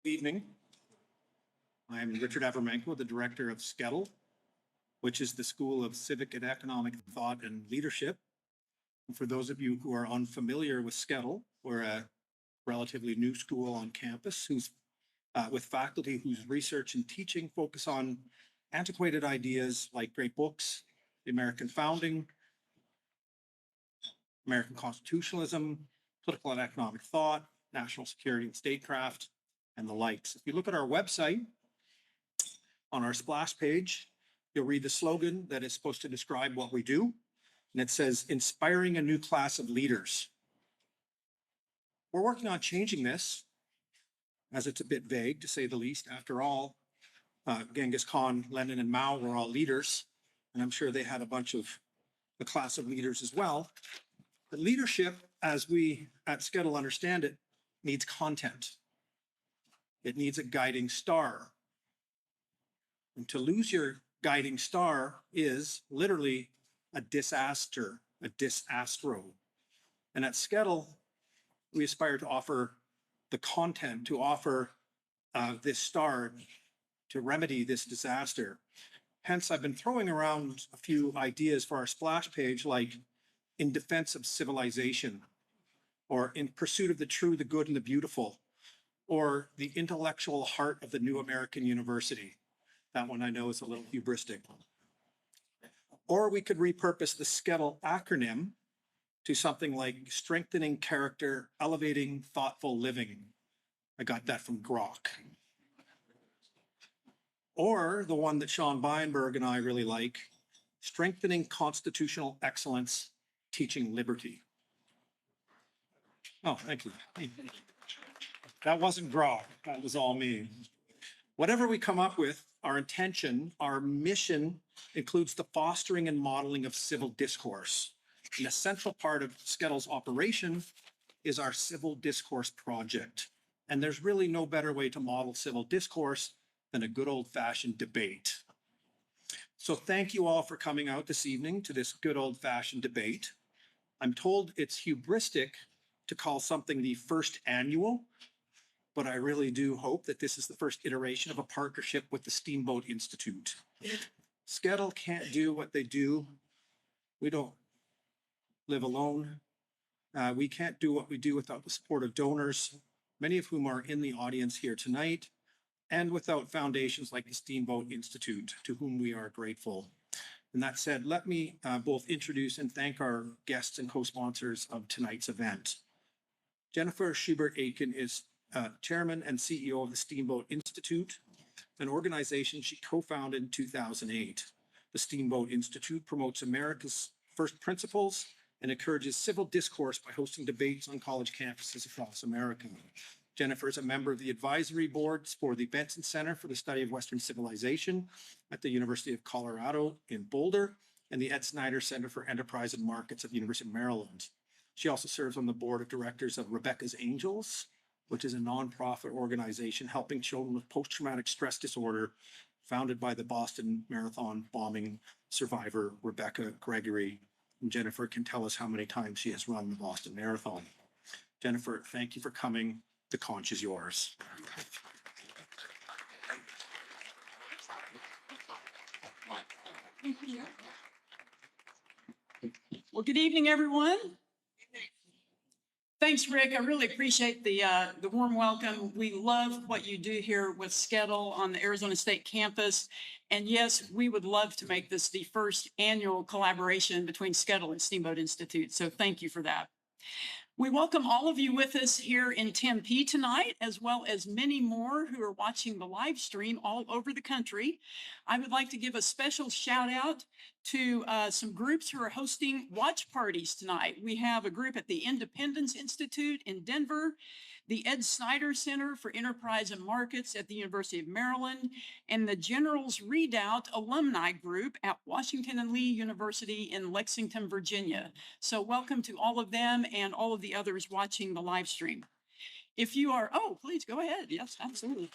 Good evening. I'm Richard Avermenko, the director of SCETL, which is the School of Civic and Economic Thought and Leadership. And for those of you who are unfamiliar with SCETL, we're a relatively new school on campus who's with faculty whose research and teaching focus on antiquated ideas like great books, the American founding, American constitutionalism, political and economic thought, national security and statecraft, and the likes. If you look at our website, on our splash page, you'll read the slogan that is supposed to describe what we do. And it says, inspiring a new class of leaders. We're working on changing this, as it's a bit vague, to say the least. After all, Genghis Khan, Lenin, and Mao were all leaders. And I'm sure they had a bunch of the class of leaders as well. But leadership, as we at SCETL understand it, needs content. It needs a guiding star. And to lose your guiding star is literally a disaster, a disastro. And at SCETL, we aspire to offer the content, to offer this star to remedy this disaster. Hence, I've been throwing around a few ideas for our splash page, like in defense of civilization, or in pursuit of the true, the good, and the beautiful, or the intellectual heart of the new American university. That one I know is a little hubristic. Or we could repurpose the SCETL acronym to something like strengthening character, elevating thoughtful living. I got that from Grok. Or the one that Sean Beinberg and I really like, strengthening constitutional excellence, teaching liberty. Oh, thank you. That wasn't Grok, that was all me. Whatever we come up with, our intention, our mission includes the fostering and modeling of civil discourse. An essential part of SCETL's operation is our civil discourse project. And there's really no better way to model civil discourse than a good old-fashioned debate. So thank you all for coming out this evening to this good old-fashioned debate. I'm told it's hubristic to call something the first annual, but I really do hope that this is the first iteration of a partnership with the Steamboat Institute. SCETL can't do what they do. We don't live alone. We can't do what we do without the support of donors, many of whom are in the audience here tonight, and without foundations like the Steamboat Institute, to whom we are grateful. And that said, let me both introduce and thank our guests and co-sponsors of tonight's event. Jennifer Schubert-Aiken is Chairman and CEO of the Steamboat Institute, an organization she co-founded in 2008. The Steamboat Institute promotes America's first principles and encourages civil discourse by hosting debates on college campuses across America. Jennifer is a member of the advisory boards for the Benson Center for the Study of Western Civilization at the University of Colorado in Boulder and the Ed Snyder Center for Enterprise and Markets at the University of Maryland. She also serves on the board of directors of Rebecca's Angels, which is a nonprofit organization helping children with post-traumatic stress disorder, founded by the Boston Marathon bombing survivor, Rebecca Gregory. And Jennifer can tell us how many times she has run the Boston Marathon. Jennifer, thank you for coming. The conch is yours. Thank you. Well, good evening, everyone. Thanks, Rick. I really appreciate the warm welcome. We love what you do here with SCETL on the Arizona State campus. And yes, we would love to make this the first annual collaboration between SCETL and Steamboat Institute. So thank you for that. We welcome all of you with us here in Tempe tonight, as well as many more who are watching the live stream all over the country. I would like to give a special shout out to some groups who are hosting watch parties tonight. We have a group at the Independence Institute in Denver, the Ed Snyder Center for Enterprise and Markets at the University of Maryland, and the General's Redoubt Alumni Group at Washington and Lee University in Lexington, Virginia. So welcome to all of them and all of the others watching the live stream. If you are, oh, please go ahead. Yes, absolutely.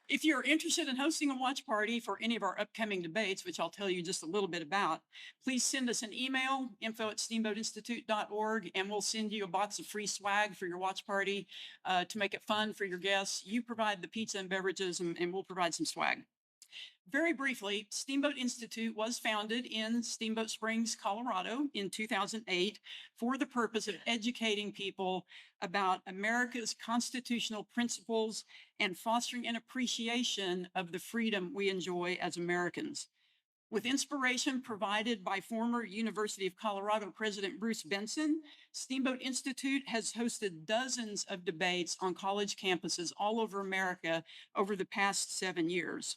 If you're interested in hosting a watch party for any of our upcoming debates, which I'll tell you just a little bit about, please send us an email, info@steamboatinstitute.org, and we'll send you a box of free swag for your watch party to make it fun for your guests. You provide the pizza and beverages, and we'll provide some swag. Very briefly, Steamboat Institute was founded in Steamboat Springs, Colorado in 2008 for the purpose of educating people about America's constitutional principles and fostering an appreciation of the freedom we enjoy as Americans. With inspiration provided by former University of Colorado President Bruce Benson, Steamboat Institute has hosted dozens of debates on college campuses all over America over the past 7 years.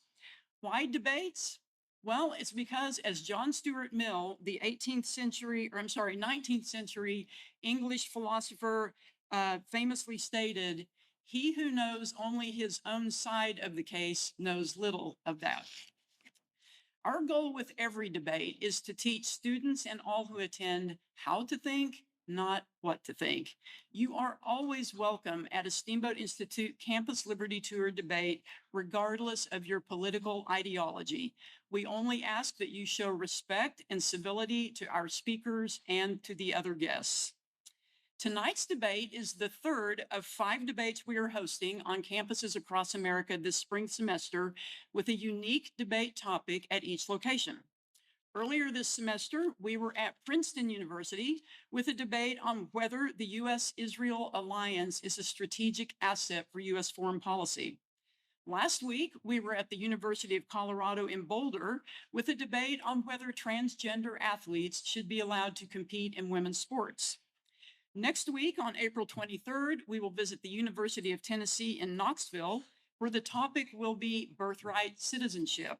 Why debates? Well, it's because, as John Stuart Mill, the 19th century English philosopher, famously stated, "He who knows only his own side of the case knows little of that." Our goal with every debate is to teach students and all who attend how to think, not what to think. You are always welcome at a Steamboat Institute Campus Liberty Tour debate, regardless of your political ideology. We only ask that you show respect and civility to our speakers and to the other guests. Tonight's debate is the third of 5 debates we are hosting on campuses across America this spring semester, with a unique debate topic at each location. Earlier this semester, we were at Princeton University with a debate on whether the U.S.-Israel alliance is a strategic asset for U.S. foreign policy. Last week, we were at the University of Colorado in Boulder with a debate on whether transgender athletes should be allowed to compete in women's sports. Next week, on April 23rd, we will visit the University of Tennessee in Knoxville, where the topic will be birthright citizenship.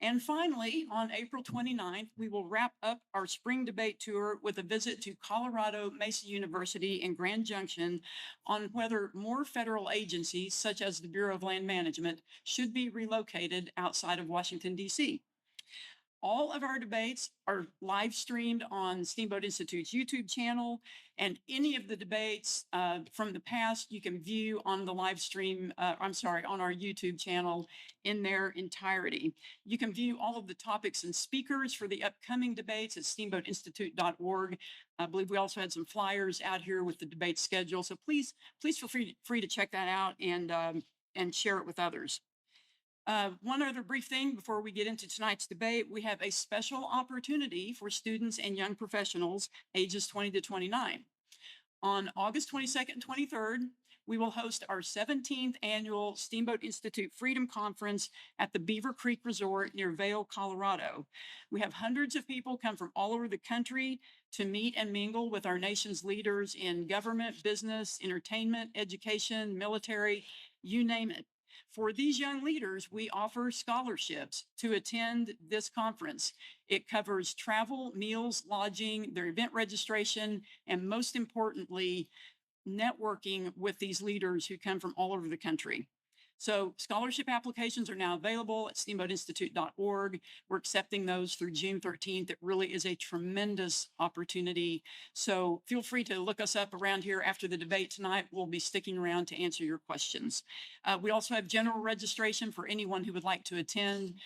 And finally, on April 29th, we will wrap up our spring debate tour with a visit to Colorado Mesa University in Grand Junction on whether more federal agencies, such as the Bureau of Land Management, should be relocated outside of Washington, D.C. All of our debates are live streamed on Steamboat Institute's YouTube channel, and any of the debates from the past you can view on the live stream, on our YouTube channel in their entirety. You can view all of the topics and speakers for the upcoming debates at steamboatinstitute.org. I believe we also had some flyers out here with the debate schedule, so please feel free to check that out and share it with others. One other brief thing before we get into tonight's debate, we have a special opportunity for students and young professionals ages 20 to 29. On August 22nd and 23rd, we will host our 17th annual Steamboat Institute Freedom Conference at the Beaver Creek Resort near Vail, Colorado. We have hundreds of people come from all over the country to meet and mingle with our nation's leaders in government, business, entertainment, education, military, you name it. For these young leaders, we offer scholarships to attend this conference. It covers travel, meals, lodging, their event registration, and most importantly, networking with these leaders who come from all over the country. So scholarship applications are now available at steamboatinstitute.org. We're accepting those through June 13th. It really is a tremendous opportunity. So feel free to look us up around here after the debate tonight. We'll be sticking around to answer your questions. We also have general registration for anyone who would like to attend.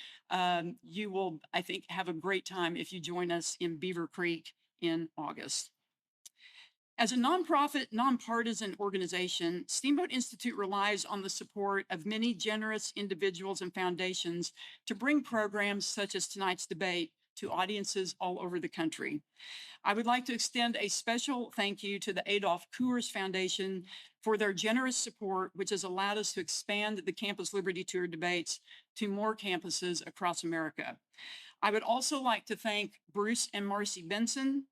You will, I think, have a great time if you join us in Beaver Creek in August. As a nonprofit, nonpartisan organization, Steamboat Institute relies on the support of many generous individuals and foundations to bring programs such as tonight's debate to audiences all over the country. I would like to extend a special thank you to the Adolph Coors Foundation for their generous support, which has allowed us to expand the Campus Liberty Tour debates to more campuses across America. I would also like to thank Bruce and Marcy Benson,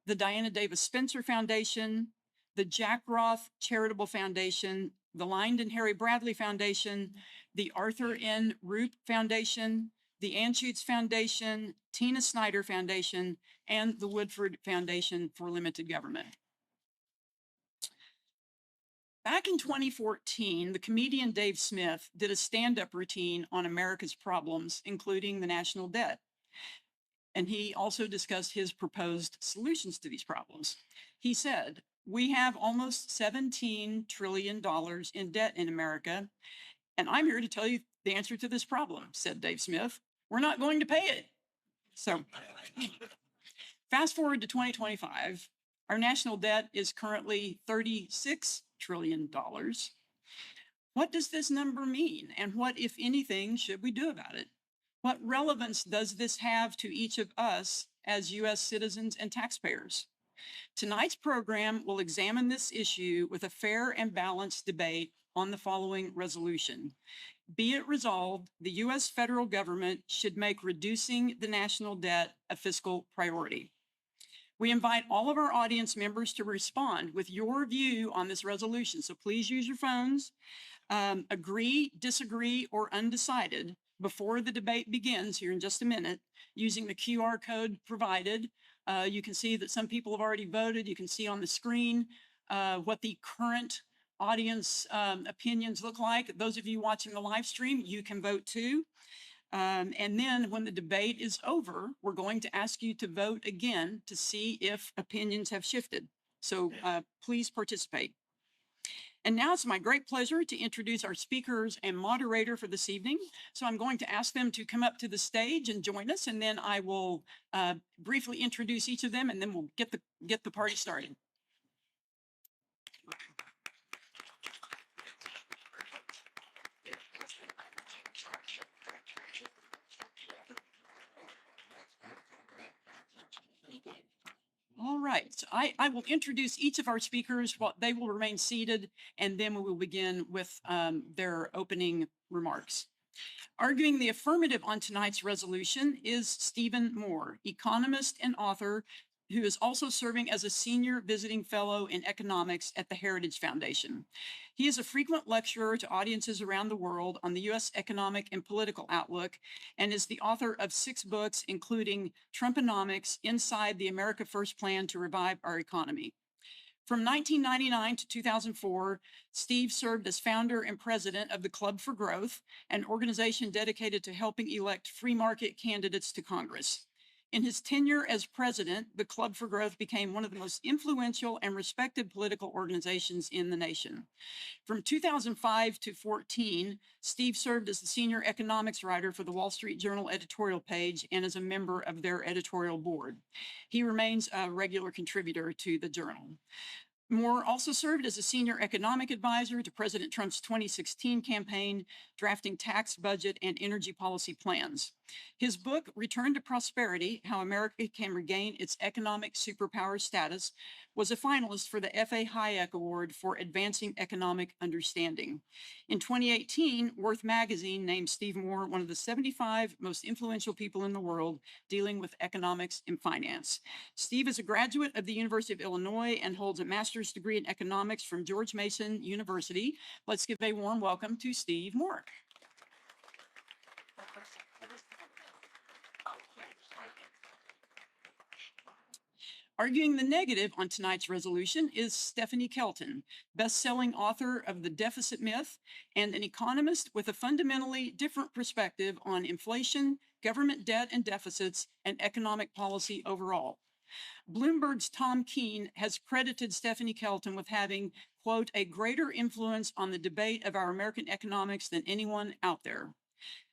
the Diana Davis Spencer Foundation, the Jack Roth Charitable Foundation, the Lyndon Harry Bradley Foundation, the Arthur N. Roop Foundation, the Anschutz Foundation, Tina Snyder Foundation, and the Woodford Foundation for Limited Government. Back in 2014, the comedian Dave Smith did a stand-up routine on America's problems, including the national debt. And he also discussed his proposed solutions to these problems. He said, "We have almost $17 trillion in debt in America, and I'm here to tell you The answer to this problem, said Dave Smith, we're not going to pay it. So fast forward to 2025, our national debt is currently $36 trillion. What does this number mean? And what, if anything, should we do about it? What relevance does this have to each of us as U.S. citizens and taxpayers? Tonight's program will examine this issue with a fair and balanced debate on the following resolution. Be it resolved, the U.S. federal government should make reducing the national debt a fiscal priority. We invite all of our audience members to respond with your view on this resolution. So please use your phones, agree, disagree, or undecided before the debate begins here in just a minute using the QR code provided. You can see that some people have already voted. You can see on the screen what the current audience opinions look like. Those of you watching the live stream, you can vote too. And then when the debate is over, we're going to ask you to vote again to see if opinions have shifted. So please participate. And now it's my great pleasure to introduce our speakers and moderator for this evening. So I'm going to ask them to come up to the stage and join us, and then I will briefly introduce each of them, and then we'll get the party started. All right, so I will introduce each of our speakers. They will remain seated, and then we will begin with their opening remarks. Arguing the affirmative on tonight's resolution is Stephen Moore, economist and author, who is also serving as a senior visiting fellow in economics at the Heritage Foundation. He is a frequent lecturer to audiences around the world on the U.S. economic and political outlook, and is the author of 6 books, including Trumponomics, Inside the America First Plan to Revive Our Economy. From 1999 to 2004, Steve served as founder and president of the Club for Growth, an organization dedicated to helping elect free market candidates to Congress. In his tenure as president, the Club for Growth became one of the most influential and respected political organizations in the nation. From 2005 to 14, Steve served as the senior economics writer for the Wall Street Journal editorial page and as a member of their editorial board. He remains a regular contributor to the journal. Moore also served as a senior economic advisor to President Trump's 2016 campaign, drafting tax, budget, and energy policy plans. His book, Return to Prosperity: How America Can Regain Its Economic Superpower Status, was a finalist for the F.A. Hayek Award for Advancing Economic Understanding. In 2018, Worth Magazine named Steve Moore one of the 75 most influential people in the world dealing with economics and finance. Steve is a graduate of the University of Illinois and holds a master's degree in economics from George Mason University. Let's give a warm welcome to Steve Moore. Arguing the negative on tonight's resolution is Stephanie Kelton, best-selling author of The Deficit Myth and an economist with a fundamentally different perspective on inflation, government debt and deficits, and economic policy overall. Bloomberg's Tom Keene has credited Stephanie Kelton with having, quote, a greater influence on the debate of our American economics than anyone out there.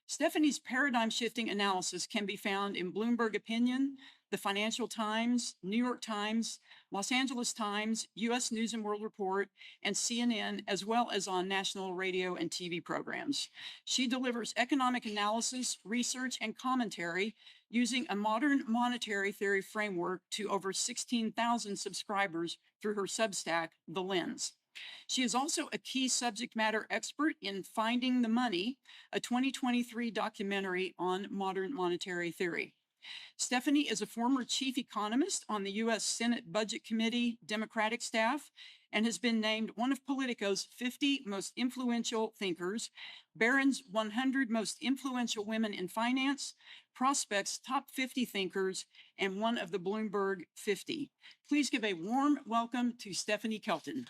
Stephanie's paradigm-shifting analysis can be found in Bloomberg Opinion, the Financial Times, New York Times, Los Angeles Times, U.S. News and World Report, and CNN, as well as on national radio and TV programs. She delivers economic analysis, research, and commentary using a modern monetary theory framework to over 16,000 subscribers through her Substack, The Lens. She is also a key subject matter expert in Finding the Money, a 2023 documentary on modern monetary theory. Stephanie is a former chief economist on the U.S. Senate Budget Committee Democratic staff and has been named one of Politico's 50 most influential thinkers, Barron's 100 most influential women in finance, Prospect's top 50 thinkers, and one of the Bloomberg 50. Please give a warm welcome to Stephanie Kelton.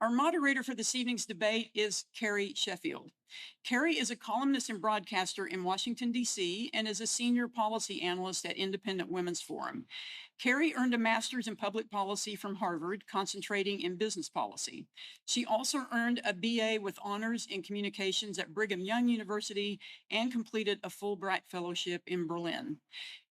Our moderator for this evening's debate is Carrie Sheffield. Carrie is a columnist and broadcaster in Washington, D.C., and is a senior policy analyst at Independent Women's Forum. Carrie earned a master's in public policy from Harvard, concentrating in business policy. She also earned a BA with honors in communications at Brigham Young University and completed a Fulbright Fellowship in Berlin.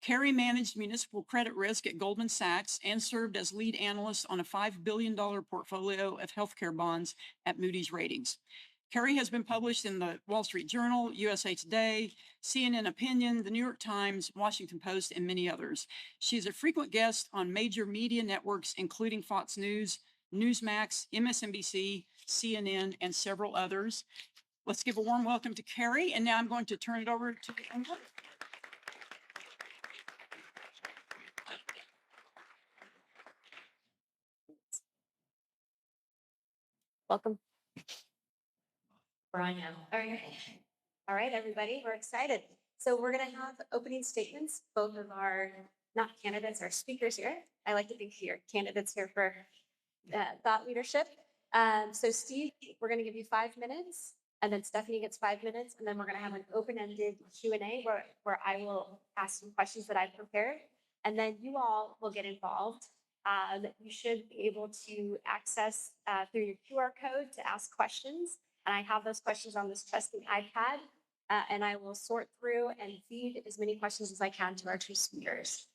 Carrie managed municipal credit risk at Goldman Sachs and served as lead analyst on a $5 billion portfolio of healthcare bonds at Moody's Ratings. Carrie has been published in the Wall Street Journal, USA Today, CNN Opinion, the New York Times, Washington Post, and many others. She is a frequent guest on major media networks, including Fox News, Newsmax, MSNBC, CNN, and several others. Let's give a warm welcome to Carrie, and now I'm going to turn it over to Angela. Welcome. Brian. All right, everybody, we're excited. So we're going to have opening statements, both of our, not candidates, our speakers here. I like to think here, candidates here for thought leadership. So Steve, we're going to give you 5 minutes, and then Stephanie gets 5 minutes, and then we're going to have an open-ended Q&A where I will ask some questions that I've prepared, and then you all will get involved. You should be able to access through your QR code to ask questions. And I have those questions on this trusty iPad, and I will sort through and feed as many questions as I can to our two speakers.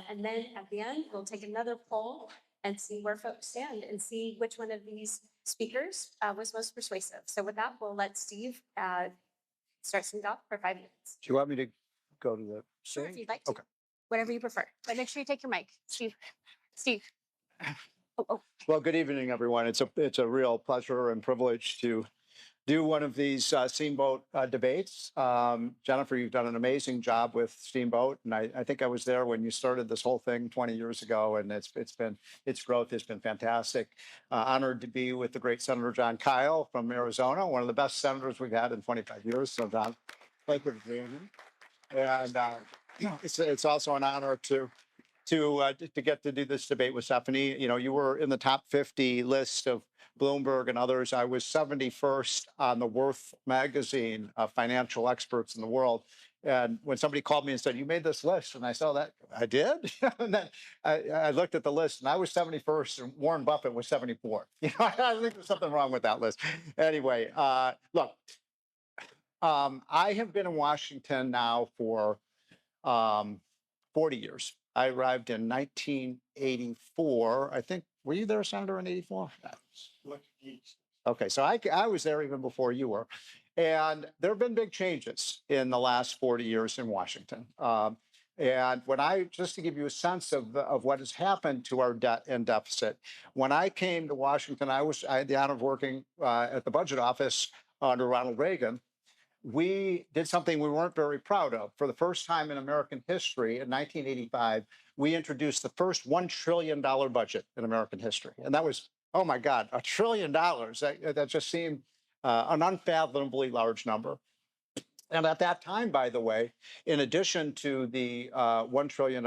And then at the end, we'll take another poll and see where folks stand and see which one of these speakers was most persuasive. So with that, we'll let Steve start things off for 5 minutes. Do you want me to go to the Sure, stage? if you'd like to. Okay. Whatever you prefer. But make sure you take your mic, Steve. Steve. Oh. Well, good evening, everyone. It's a real pleasure and privilege to do one of these Steamboat debates. Jennifer, you've done an amazing job with Steamboat, and I think I was there when you started this whole thing 20 years ago, and its growth has been fantastic. Honored to be with the great Senator John Kyle from Arizona, one of the best senators we've had in 25 years. So, John, thank you for being here. And it's also an honor to get to do this debate with Stephanie. You know, you were in the top 50 list of Bloomberg and others. I was 71st on the Worth magazine of financial experts in the world. And when somebody called me and said, "You made this list," and I saw that, I did. And then I looked at the list, and I was 71st, and Warren Buffett was 74th. You know, I think there's something wrong with that list. Anyway, look, I have been in Washington now for 40 years. I arrived in 1984. I think, were you there, Senator, in 84? Okay, so I was there even before you were. And there have been big changes in the last 40 years in Washington. And just to give you a sense of what has happened to our debt and deficit, when I came to Washington, I had the honor of working at the budget office under Ronald Reagan. We did something we weren't very proud of. For the first time in American history, in 1985, we introduced the first $1 trillion budget in American history. And that was, oh my God, $1 trillion. That just seemed an unfathomably large number. And at that time, by the way, in addition to the $1 trillion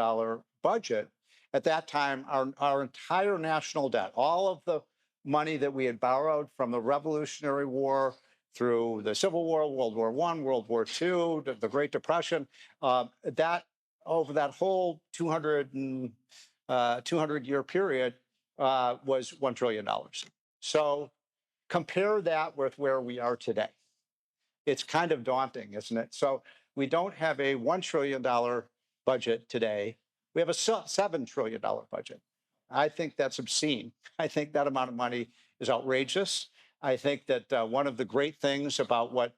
budget, at that time, our entire national debt, all of the money that we had borrowed from the Revolutionary War, through the Civil War, World War I, World War II, the Great Depression, that over that whole 200-year period was $1 trillion. So compare that with where we are today. It's kind of daunting, isn't it? So we don't have a $1 trillion budget today. We have a $7 trillion budget. I think that's obscene. I think that amount of money is outrageous. I think that one of the great things about what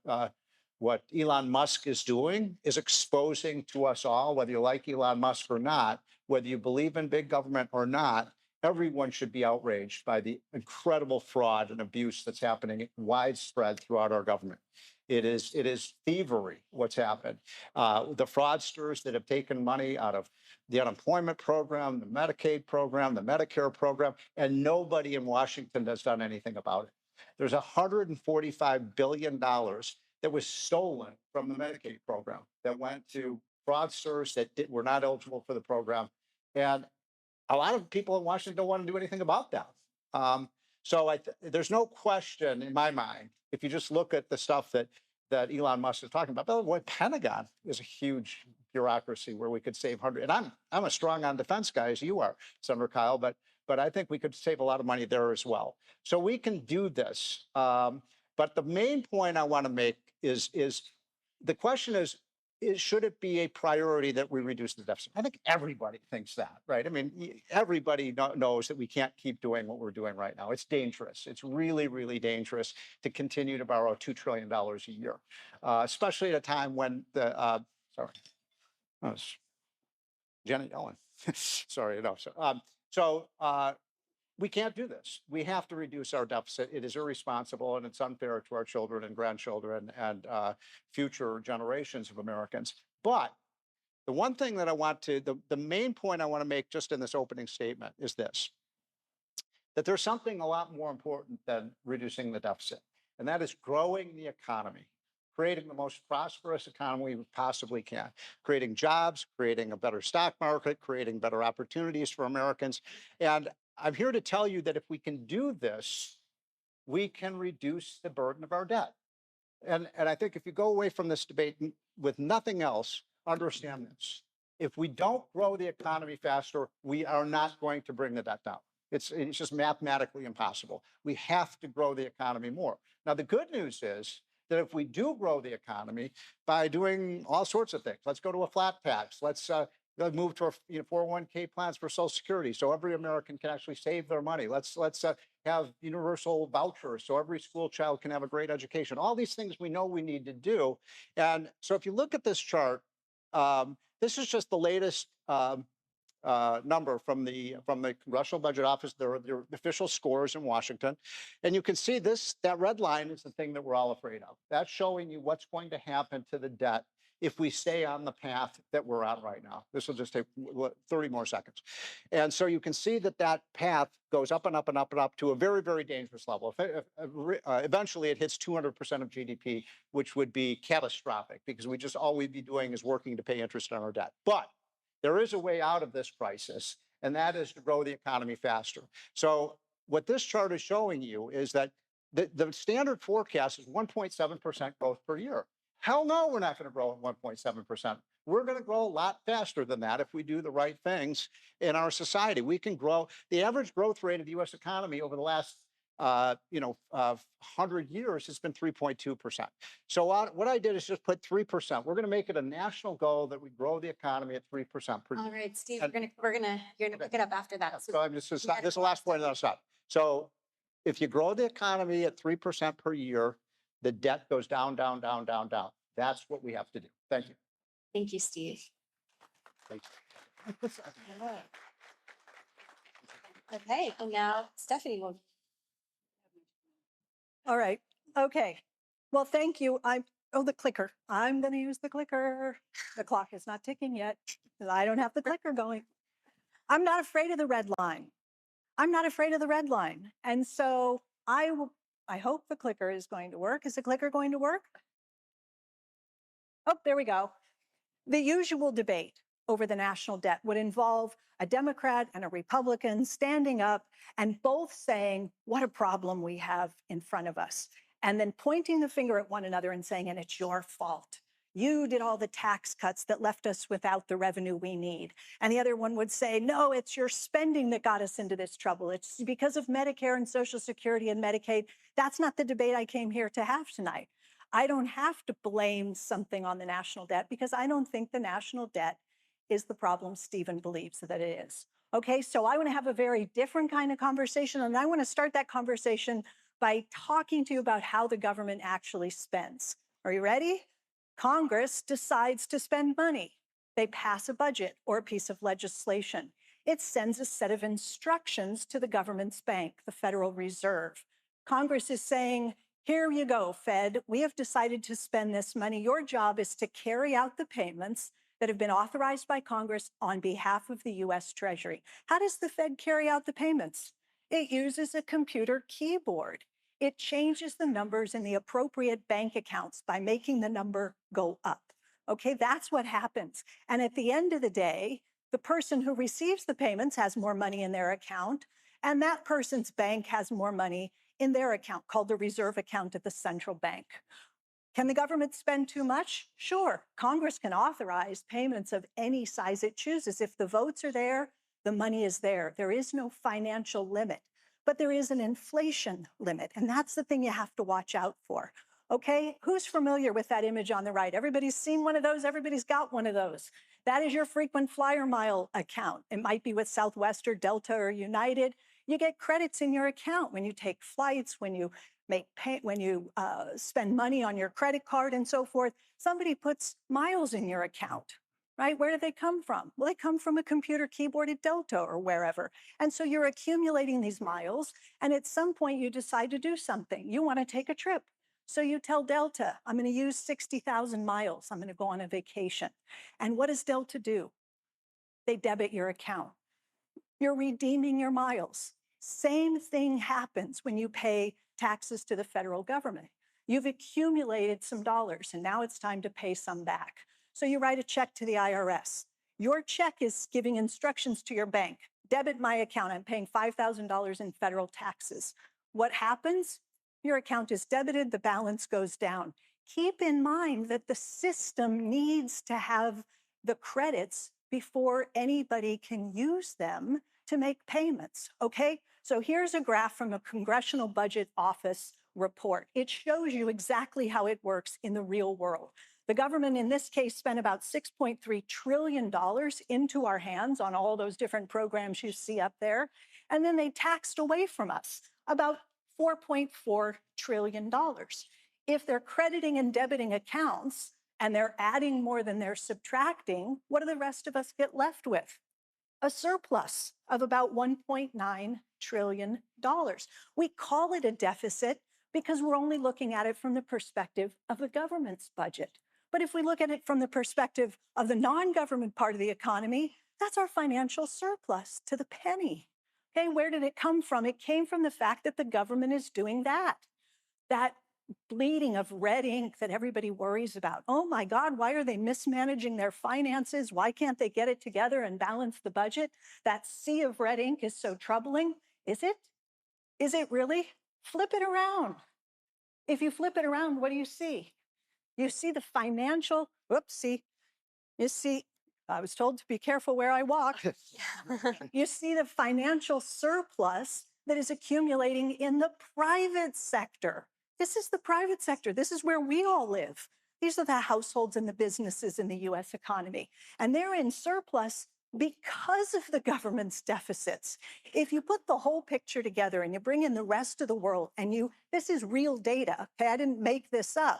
Elon Musk is doing is exposing to us all, whether you like Elon Musk or not, whether you believe in big government or not, everyone should be outraged by the incredible fraud and abuse that's happening widespread throughout our government. It is thievery what's happened. The fraudsters that have taken money out of the unemployment program, the Medicaid program, the Medicare program, and nobody in Washington has done anything about it. There's $145 billion that was stolen from the Medicaid program that went to fraudsters that were not eligible for the program. And a lot of people in Washington don't want to do anything about that. So there's no question in my mind, if you just look at the stuff that Elon Musk is talking about. By the way, Pentagon is a huge bureaucracy where we could save hundreds. And I'm a strong on defense guy, as you are, Senator Kyle, but I think we could save a lot of money there as well. So we can do this. But the main point I want to make is the question is should it be a priority that we reduce the deficit? I think everybody thinks that, right? I mean, everybody knows that we can't keep doing what we're doing right now. It's dangerous. It's really, really dangerous to continue to borrow $2 trillion a year, especially at a time when the, sorry, that was Jenny Yellen. Sorry, no. So we can't do this. We have to reduce our deficit. It is irresponsible and it's unfair to our children and grandchildren and future generations of Americans. But the one thing that I want to, the main point I want to make just in this opening statement is this, that there's something a lot more important than reducing the deficit, and that is growing the economy, creating the most prosperous economy we possibly can, creating jobs, creating a better stock market, creating better opportunities for Americans. And I'm here to tell you that if we can do this, we can reduce the burden of our debt. And I think if you go away from this debate with nothing else, understand this. If we don't grow the economy faster, we are not going to bring the debt down. It's just mathematically impossible. We have to grow the economy more. Now, the good news is that if we do grow the economy by doing all sorts of things, let's go to a flat tax, let's move to 401k plans for Social Security, so every American can actually save their money. Let's have universal vouchers, so every school child can have a great education. All these things we know we need to do. And so if you look at this chart, this is just the latest number from the Congressional Budget Office, their official scores in Washington. And you can see that red line is the thing that we're all afraid of. That's showing you what's going to happen to the debt if we stay on the path that we're on right now. This will just take 30 more seconds. And so you can see that path goes up and up and up and up to a very, very dangerous level. Eventually it hits 200% of GDP, which would be catastrophic because all we'd be doing is working to pay interest on our debt. But there is a way out of this crisis, and that is to grow the economy faster. So what this chart is showing you is that the standard forecast is 1.7% growth per year. Hell no, we're not going to grow at 1.7%. We're going to grow a lot faster than that if we do the right things in our society. We can grow. The average growth rate of the U.S. economy over the last 100 years has been 3.2%. So what I did is just put 3%. We're going to make it a national goal that we grow the economy at 3% per year. All right, Steve, you're gonna pick it up after that. So I'm just, this is the last point, and then I'll stop. So if you grow the economy at 3% per year, the debt goes down, down, down, down, down. That's what we have to do. Thank you. Thank you, Steve. Thank you. Okay, and now Stephanie will. All right. Okay. Well, thank you. The clicker. I'm going to use the clicker. The clock is not ticking yet because I don't have the clicker going. I'm not afraid of the red line. I'm not afraid of the red line. And so I hope the clicker is going to work. Is the clicker going to work? Oh, there we go. The usual debate over the national debt would involve a Democrat and a Republican standing up and both saying what a problem we have in front of us, and then pointing the finger at one another and saying, and it's your fault. You did all the tax cuts that left us without the revenue we need. And the other one would say, no, it's your spending that got us into this trouble. It's because of Medicare and Social Security and Medicaid. That's not the debate I came here to have tonight. I don't have to blame something on the national debt because I don't think the national debt is the problem Stephen believes that it is. Okay, so I want to have a very different kind of conversation, and I want to start that conversation by talking to you about how the government actually spends. Are you ready? Congress decides to spend money. They pass a budget or a piece of legislation. It sends a set of instructions to the government's bank, the Federal Reserve. Congress is saying, here you go, Fed. We have decided to spend this money. Your job is to carry out the payments that have been authorized by Congress on behalf of the U.S. Treasury. How does the Fed carry out the payments? It uses a computer keyboard. It changes the numbers in the appropriate bank accounts by making the number go up. Okay, that's what happens. And at the end of the day, the person who receives the payments has more money in their account, And that person's bank has more money in their account called the reserve account at the central bank. Can the government spend too much? Sure. Congress can authorize payments of any size it chooses. If the votes are there, the money is there. There is no financial limit, but there is an inflation limit. And that's the thing you have to watch out for. Okay, who's familiar with that image on the right? Everybody's seen one of those. Everybody's got one of those. That is your frequent flyer mile account. It might be with Southwest or Delta or United. You get credits in your account when you take flights, when you spend money on your credit card and so forth. Somebody puts miles in your account, right? Where do they come from? Well, they come from a computer keyboard at Delta or wherever. And so you're accumulating these miles. And at some point you decide to do something. You want to take a trip. So you tell Delta, I'm going to use 60,000 miles. I'm going to go on a vacation. And what does Delta do? They debit your account. You're redeeming your miles. Same thing happens when you pay taxes to the federal government. You've accumulated some dollars and now it's time to pay some back. So you write a check to the IRS. Your check is giving instructions to your bank. Debit my account. I'm paying $5,000 in federal taxes. What happens? Your account is debited, the balance goes down. Keep in mind that the system needs to have the credits before anybody can use them to make payments, okay? So here's a graph from a Congressional Budget Office report. It shows you exactly how it works in the real world. The government in this case spent about $6.3 trillion into our hands on all those different programs you see up there. And then they taxed away from us about $4.4 trillion. If they're crediting and debiting accounts and they're adding more than they're subtracting, what do the rest of us get left with? A surplus of about $1.9 trillion. We call it a deficit because we're only looking at it from the perspective of the government's budget. But if we look at it from the perspective of the non-government part of the economy, that's our financial surplus to the penny. Okay, where did it come from? It came from the fact that the government is doing that. That bleeding of red ink that everybody worries about. Oh my God, why are they mismanaging their finances? Why can't they get it together and balance the budget? That sea of red ink is so troubling. Is it? Is it really? Flip it around. If you flip it around, what do you see? You see the financial, you see, I was told to be careful where I walk. You see the financial surplus that is accumulating in the private sector. This is the private sector. This is where we all live. These are the households and the businesses in the US economy. And they're in surplus because of the government's deficits. If you put the whole picture together and you bring in the rest of the world and this is real data, okay, I didn't make this up.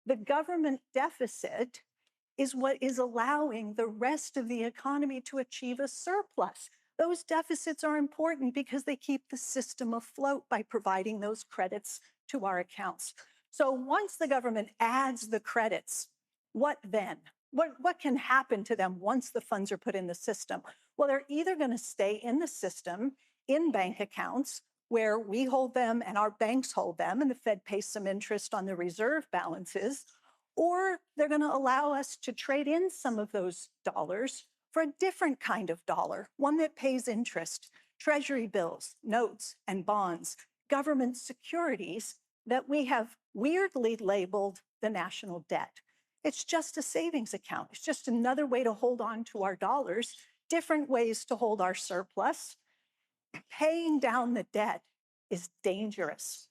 The government deficit is what is allowing the rest of the economy to achieve a surplus. Those deficits are important because they keep the system afloat by providing those credits to our accounts. So once the government adds the credits, what then? What can happen to them once the funds are put in the system? Well, they're either going to stay in the system in bank accounts where we hold them and our banks hold them and the Fed pays some interest on the reserve balances, or they're going to allow us to trade in some of those dollars for a different kind of dollar, one that pays interest, treasury bills, notes, and bonds, government securities that we have weirdly labeled the national debt. It's just a savings account. It's just another way to hold on to our dollars, different ways to hold our surplus. Paying down the debt is dangerous.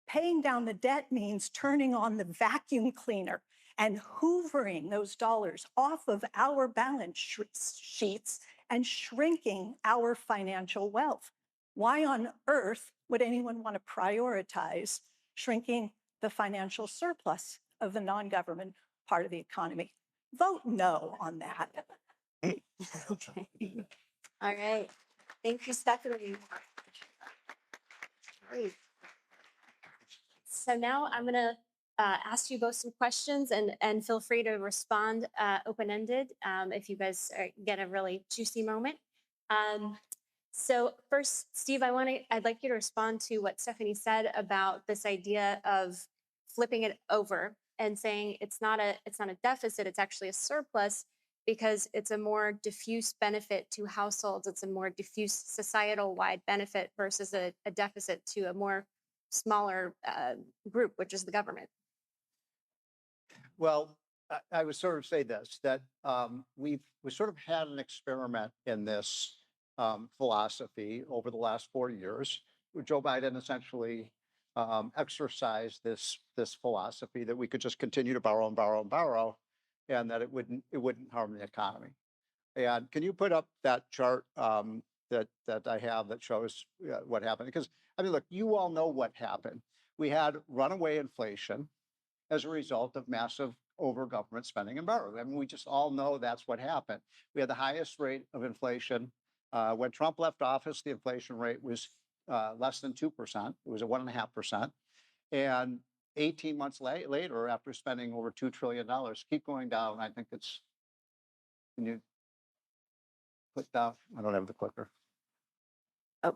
Paying down the debt means turning on the vacuum cleaner and hoovering those dollars off of our balance sheets and shrinking our financial wealth. Why on earth would anyone want to prioritize shrinking the financial surplus of the non-government part of the economy? Vote no on that. All right. Thank you, Stephanie. Great. So now I'm going to ask you both some questions and feel free to respond open-ended if you guys get a really juicy moment. So first, Steve, I'd like you to respond to what Stephanie said about this idea of flipping it over and saying it's not a deficit, it's actually a surplus, because it's a more diffuse benefit to households. It's a more diffuse societal wide benefit versus a deficit to a more smaller group, which is the government. Well, I would sort of say this, that we sort of had an experiment in this philosophy over the last 4 years. Joe Biden essentially exercised this philosophy that we could just continue to borrow and borrow and borrow, and that it wouldn't harm the economy. And can you put up that chart that I have that shows what happened? Because I mean, look, you all know what happened. We had runaway inflation as a result of massive over government spending and borrowing. I mean, we just all know that's what happened. We had the highest rate of inflation. When Trump left office, the inflation rate was less than 2%. It was at 1.5%. And 18 months later, after spending over $2 trillion, keep going down. I think it's, can you put down? I don't have the clicker. Oh.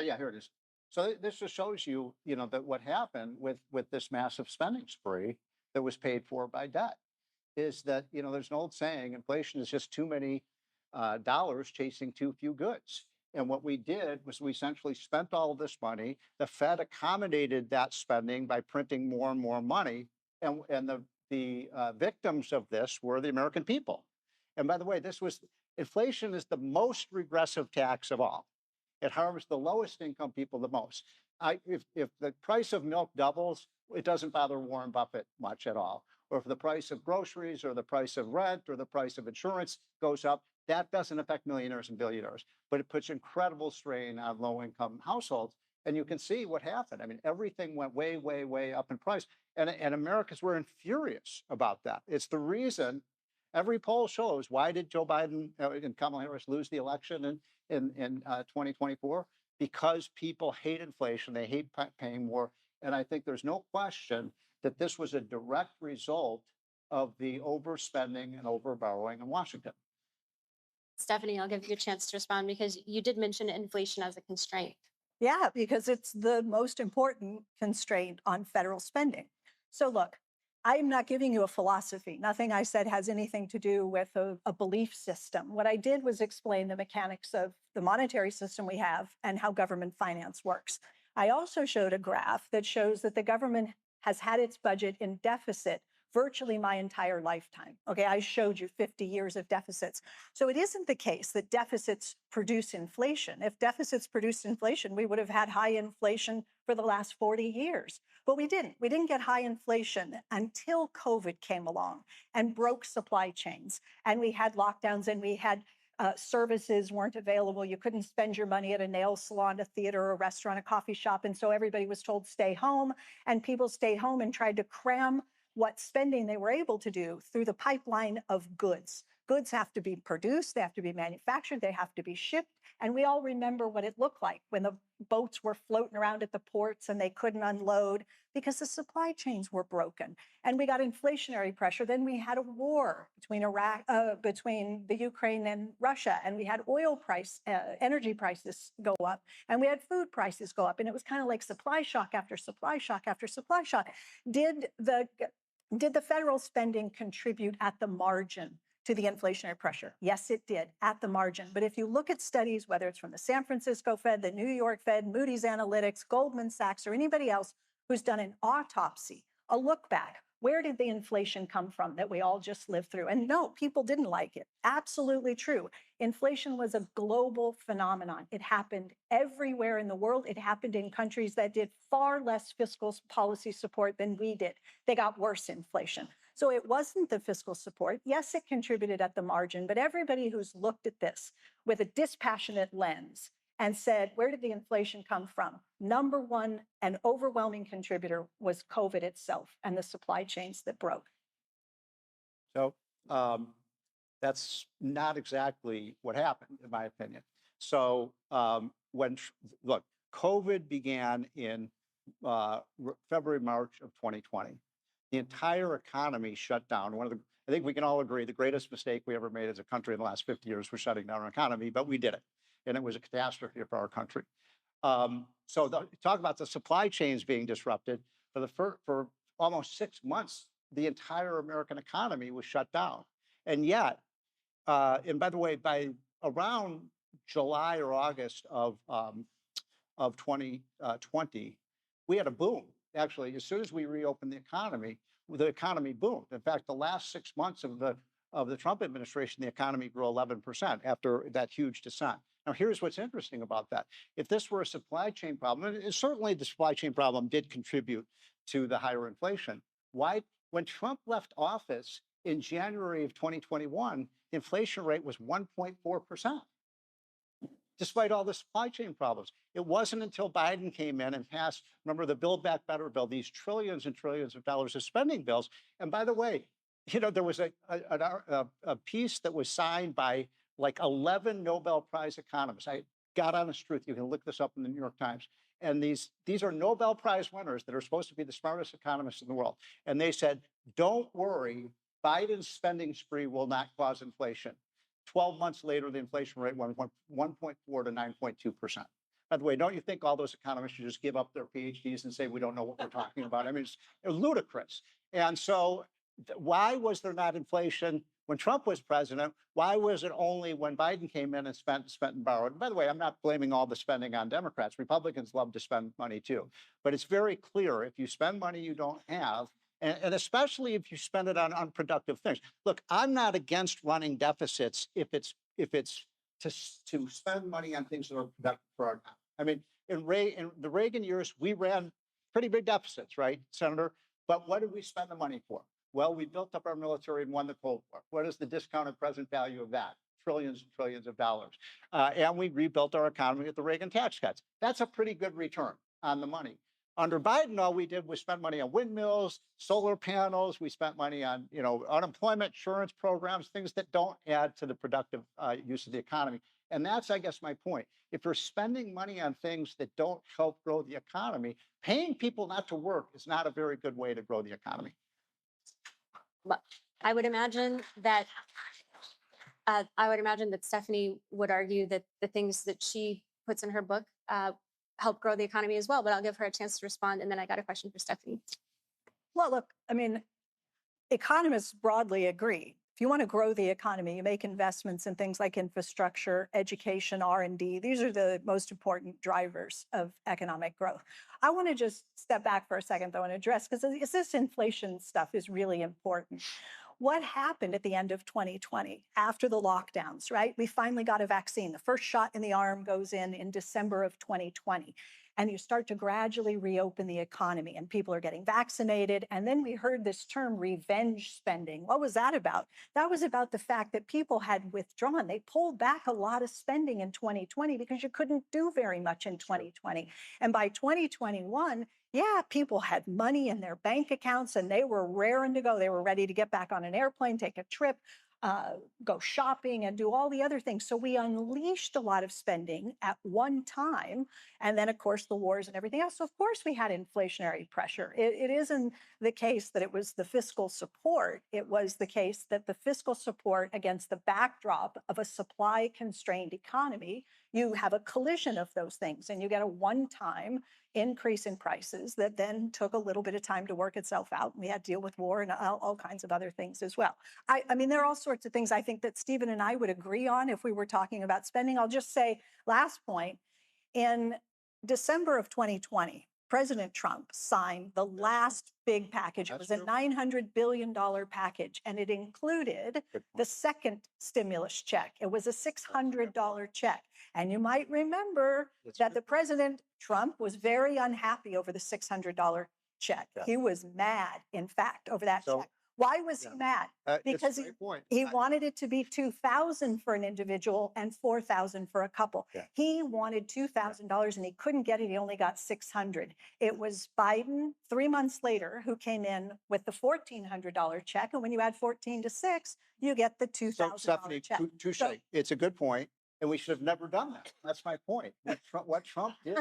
Yeah, here it is. So this just shows you, that what happened with this massive spending spree that was paid for by debt is that, there's an old saying, inflation is just too many dollars chasing too few goods. And what we did was we essentially spent all of this money. The Fed accommodated that spending by printing more and more money. And the victims of this were the American people. And by the way, inflation is the most regressive tax of all. It harms the lowest income people the most. If the price of milk doubles, it doesn't bother Warren Buffett much at all. Or if the price of groceries or the price of rent or the price of insurance goes up, that doesn't affect millionaires and billionaires, but it puts incredible strain on low-income households. And you can see what happened. I mean, everything went way, way, way up in price. And Americans were furious about that. It's the reason every poll shows, why did Joe Biden and Kamala Harris lose the election in 2024? Because people hate inflation. They hate paying more. And I think there's no question that this was a direct result of the overspending and overborrowing in Washington. Stephanie, I'll give you a chance to respond because you did mention inflation as a constraint. Yeah, because it's the most important constraint on federal spending. So look, I'm not giving you a philosophy. Nothing I said has anything to do with a belief system. What I did was explain the mechanics of the monetary system we have and how government finance works. I also showed a graph that shows that the government has had its budget in deficit virtually my entire lifetime. Okay, I showed you 50 years of deficits. So it isn't the case that deficits produce inflation. If deficits produced inflation, we would have had high inflation for the last 40 years. But we didn't. We didn't get high inflation until COVID came along and broke supply chains. And we had lockdowns and we had services weren't available. You couldn't spend your money at a nail salon, a theater, a restaurant, a coffee shop. And so everybody was told stay home, and people stayed home and tried to cram what spending they were able to do through the pipeline of goods. Goods have to be produced, they have to be manufactured, they have to be shipped. And we all remember what it looked like when the boats were floating around at the ports and they couldn't unload because the supply chains were broken. And we got inflationary pressure. Then we had a war between the Ukraine and Russia, and we had energy prices go up, and we had food prices go up. And it was kind of like supply shock after supply shock after supply shock. Did the federal spending contribute at the margin to the inflationary pressure? Yes, it did, at the margin. But if you look at studies, whether it's from the San Francisco Fed, the New York Fed, Moody's Analytics, Goldman Sachs, or anybody else who's done an autopsy, a look back, where did the inflation come from that we all just lived through? And no, people didn't like it. Absolutely true. Inflation was a global phenomenon. It happened everywhere in the world. It happened in countries that did far less fiscal policy support than we did. They got worse inflation. So it wasn't the fiscal support. Yes, it contributed at the margin, but everybody who's looked at this with a dispassionate lens and said, where did the inflation come from? Number one, an overwhelming contributor was COVID itself and the supply chains that broke. So that's not exactly what happened, in my opinion. So look, COVID began in February, March of 2020. The entire economy shut down. I think we can all agree the greatest mistake we ever made as a country in the last 50 years was shutting down our economy, but we did it. And it was a catastrophe for our country. Talk about the supply chains being disrupted. For almost 6 months, the entire American economy was shut down. And yet, and by the way, by around July or August of 2020, we had a boom. Actually, as soon as we reopened the economy boomed. In fact, the last 6 months of the Trump administration, the economy grew 11% after that huge descent. Now, here's what's interesting about that. If this were a supply chain problem, and certainly the supply chain problem did contribute to the higher inflation. Why? When Trump left office in January of 2021, the inflation rate was 1.4%. Despite all the supply chain problems. It wasn't until Biden came in and passed, remember, the Build Back Better bill, these trillions and trillions of dollars of spending bills. And by the way, there was a piece that was signed by like 11 Nobel Prize economists. I got honest truth. You can look this up in the New York Times. And these are Nobel Prize winners that are supposed to be the smartest economists in the world. And they said, don't worry, Biden's spending spree will not cause inflation. 12 months later, the inflation rate went from 1.4 to 9.2%. By the way, don't you think all those economists should just give up their PhDs and say, we don't know what we're talking about? I mean, it's ludicrous. And so why was there not inflation when Trump was president? Why was it only when Biden came in and spent and borrowed? And by the way, I'm not blaming all the spending on Democrats. Republicans love to spend money too. But it's very clear if you spend money you don't have, and especially if you spend it on unproductive things. Look, I'm not against running deficits if it's to spend money on things that are productive for our economy. I mean, in the Reagan years, we ran pretty big deficits, right, Senator? But what did we spend the money for? Well, we built up our military and won the Cold War. What is the discounted present value of that? Trillions and trillions of dollars. And we rebuilt our economy with the Reagan tax cuts. That's a pretty good return on the money. Under Biden, all we did was spend money on windmills, solar panels. We spent money on, unemployment insurance programs, things that don't add to the productive use of the economy. And that's, I guess, my point. If you're spending money on things that don't help grow the economy, paying people not to work is not a very good way to grow the economy. But I would imagine that Stephanie would argue that the things that she puts in her book help grow the economy as well. But I'll give her a chance to respond, and then I got a question for Stephanie. Well, look, I mean, economists broadly agree. If you want to grow the economy, you make investments in things like infrastructure, education, R&D. These are the most important drivers of economic growth. I want to just step back for a second, though, and address, because this inflation stuff is really important. What happened at the end of 2020 after the lockdowns, right? We finally got a vaccine. The first shot in the arm goes in December of 2020. And you start to gradually reopen the economy and people are getting vaccinated. And then we heard this term revenge spending. What was that about? That was about the fact that people had withdrawn. They pulled back a lot of spending in 2020 because you couldn't do very much in 2020. And by 2021, yeah, people had money in their bank accounts and they were raring to go. They were ready to get back on an airplane, take a trip, go shopping and do all the other things. So we unleashed a lot of spending at one time. And then, of course, the wars and everything else. So, of course, we had inflationary pressure. It isn't the case that it was the fiscal support. It was the case that the fiscal support against the backdrop of a supply-constrained economy, you have a collision of those things and you get a one-time increase in prices that then took a little bit of time to work itself out. And we had to deal with war and all kinds of other things as well. I mean, there are all sorts of things I think that Stephen and I would agree on if we were talking about spending. I'll just say, last point, in December of 2020, President Trump signed the last big package. It was a $900 billion package, and it included the second stimulus check. It was a $600 check. And you might remember that the President Trump was very unhappy over the $600 check. Yeah. He was mad, in fact, over that check. Why was he mad? Because he wanted it to be $2,000 for an individual and $4,000 for a couple. Yeah. He wanted $2,000 and he couldn't get it. He only got $600. It was Biden 3 months later who came in with the $1,400 check. And when you add 14 to 6, you get the $2,000 check. Touche. So, it's a good point. And we should have never done that. That's my point. What Trump did,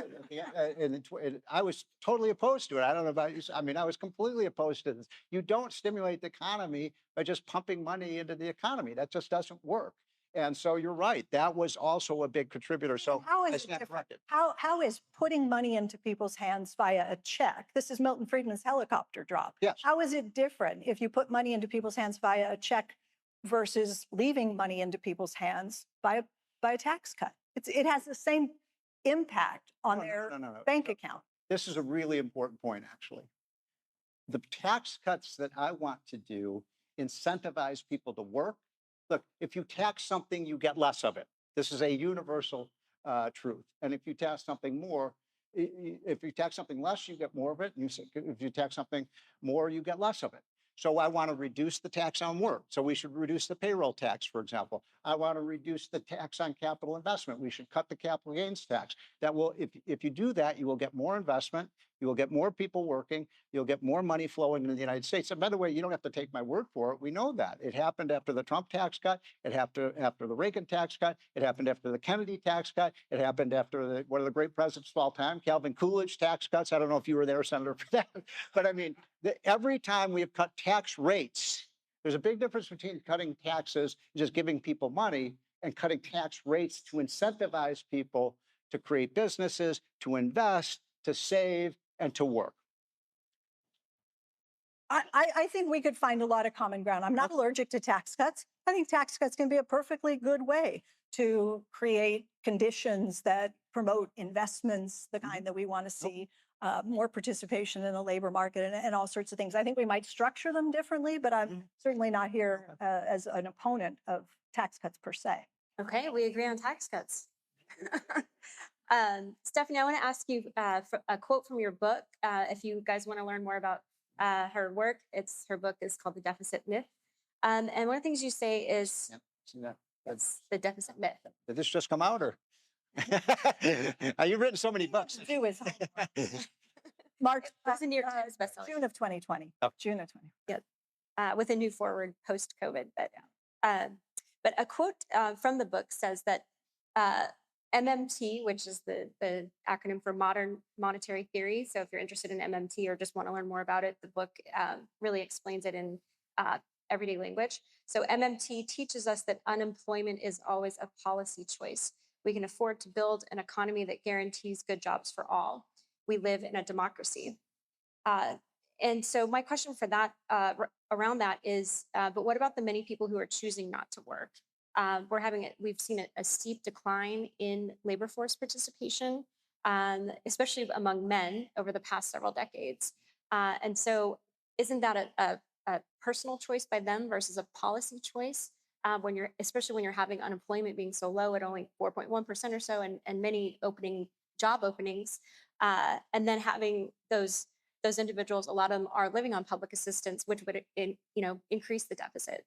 and I was totally opposed to it. I don't know about you. I mean, I was completely opposed to this. You don't stimulate the economy by just pumping money into the economy. That just doesn't work. And so you're right. That was also a big contributor. So how is it different? How is putting money into people's hands via a check? This is Milton Friedman's helicopter drop. Yes. How is it different if you put money into people's hands via a check versus leaving money into people's hands by a tax cut. It has the same impact on their No. bank account. This is a really important point, actually. The tax cuts that I want to do incentivize people to work. Look, if you tax something, you get less of it. This is a universal truth. And if you tax something more, if you tax something less, you get more of it. And if you tax something more, you get less of it. So I want to reduce the tax on work. So we should reduce the payroll tax, for example. I want to reduce the tax on capital investment. We should cut the capital gains tax. That will, if you do that, you will get more investment. You will get more people working. You'll get more money flowing into the United States. And by the way, you don't have to take my word for it. We know that. It happened after the Trump tax cut. It happened after the Reagan tax cut. It happened after the Kennedy tax cut. It happened after one of the great presidents of all time, Calvin Coolidge tax cuts. I don't know if you were there, Senator, for that. But I mean, every time we have cut tax rates, there's a big difference between cutting taxes, just giving people money, and cutting tax rates to incentivize people to create businesses, to invest, to save, and to work. I think we could find a lot of common ground. I'm not allergic to tax cuts. I think tax cuts can be a perfectly good way to create conditions that promote investments, the kind that we want to see, more participation in the labor market and all sorts of things. I think we might structure them differently, but I'm certainly not here as an opponent of tax cuts per se. Okay, we agree on tax cuts. Stephanie, I want to ask you a quote from your book. If you guys want to learn more about her work, her book is called The Deficit Myth. And one of the things you say is, See that? it's the deficit myth. Did this just come out, or? You've written so many books. Do is Mark, It's a New York Times bestseller. June of 2020. Oh. June of 2020. With a new forward post-COVID. But a quote from the book says that MMT, which is the acronym for Modern Monetary Theory. So if you're interested in MMT or just want to learn more about it, the book really explains it in everyday language. So MMT teaches us that unemployment is always a policy choice. We can afford to build an economy that guarantees good jobs for all. We live in a democracy. And so my question for that around that is, but what about the many people who are choosing not to work? We've seen a steep decline in labor force participation, especially among men over the past several decades. And so isn't that a personal choice by them versus a policy choice? Especially when you're having unemployment being so low at only 4.1% or so, and many job openings, and then having those individuals, a lot of them are living on public assistance, which would increase the deficit.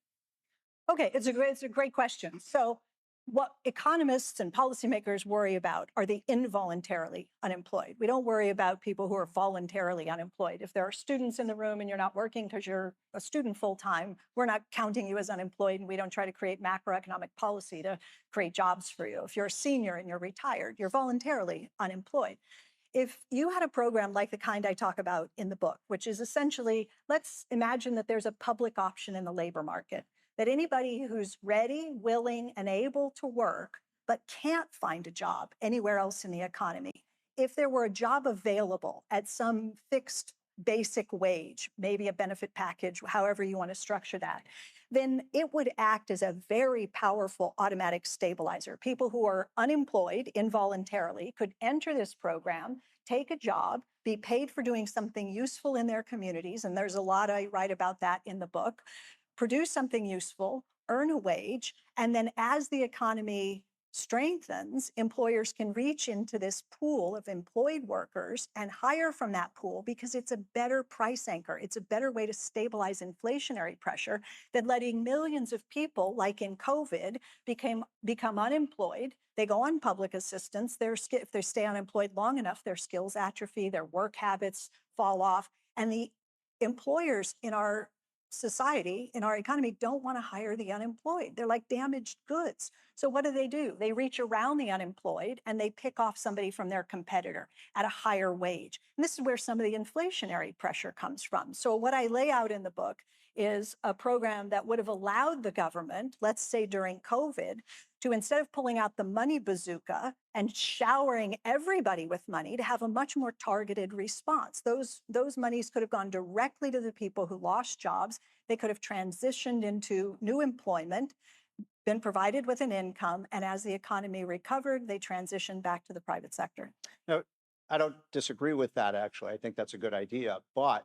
Okay, it's a great question. So what economists and policymakers worry about are the involuntarily unemployed. We don't worry about people who are voluntarily unemployed. If there are students in the room and you're not working because you're a student full-time, we're not counting you as unemployed, and we don't try to create macroeconomic policy to create jobs for you. If you're a senior and you're retired, you're voluntarily unemployed. If you had a program like the kind I talk about in the book, which is essentially, let's imagine that there's a public option in the labor market, that anybody who's ready, willing, and able to work, but can't find a job anywhere else in the economy, if there were a job available at some fixed basic wage, maybe a benefit package, however you want to structure that, then it would act as a very powerful automatic stabilizer. People who are unemployed involuntarily could enter this program, take a job, be paid for doing something useful in their communities, and there's a lot I write about that in the book, produce something useful, earn a wage, and then as the economy strengthens, employers can reach into this pool of employed workers and hire from that pool because it's a better price anchor. It's a better way to stabilize inflationary pressure than letting millions of people, like in COVID, become unemployed. They go on public assistance. If they stay unemployed long enough, their skills atrophy, their work habits fall off, and the employers in our society, in our economy, don't want to hire the unemployed. They're like damaged goods. So what do? They reach around the unemployed and they pick off somebody from their competitor at a higher wage. And this is where some of the inflationary pressure comes from. So what I lay out in the book is a program that would have allowed the government, let's say during COVID, to instead of pulling out the money bazooka and showering everybody with money, to have a much more targeted response. Those monies could have gone directly to the people who lost jobs. They could have transitioned into new employment, been provided with an income, and as the economy recovered, they transitioned back to the private sector. No, I don't disagree with that, actually. I think that's a good idea. But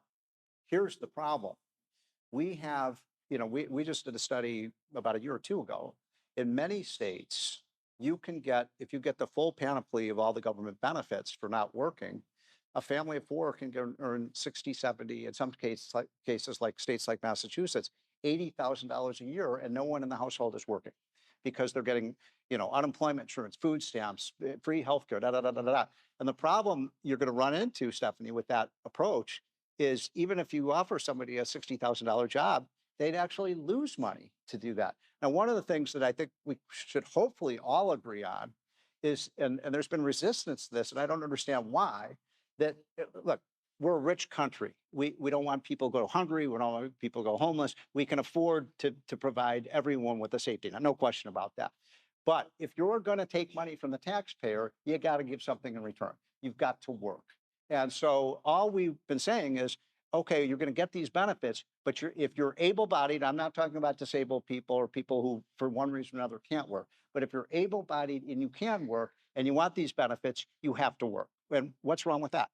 here's the problem. We have, we just did a study about a year or two ago. In many states, you can get, if you get the full panoply of all the government benefits for not working, a family of four can earn 60, 70, in some cases like states like Massachusetts, $80,000 a year, and no one in the household is working because they're getting, unemployment insurance, food stamps, free healthcare, da, da, da, da, da. And the problem you're going to run into, Stephanie, with that approach is even if you offer somebody a $60,000 job, they'd actually lose money to do that. Now, one of the things that I think we should hopefully all agree on is, and there's been resistance to this, and I don't understand why, that, look, we're a rich country. We don't want people to go hungry. We don't want people to go homeless. We can afford to provide everyone with a safety net, no question about that. But if you're going to take money from the taxpayer, you got to give something in return. You've got to work. And so all we've been saying is, okay, you're going to get these benefits, but if you're able-bodied, I'm not talking about disabled people or people who, for one reason or another, can't work. But if you're able-bodied and you can work and you want these benefits, you have to work. And what's wrong with that?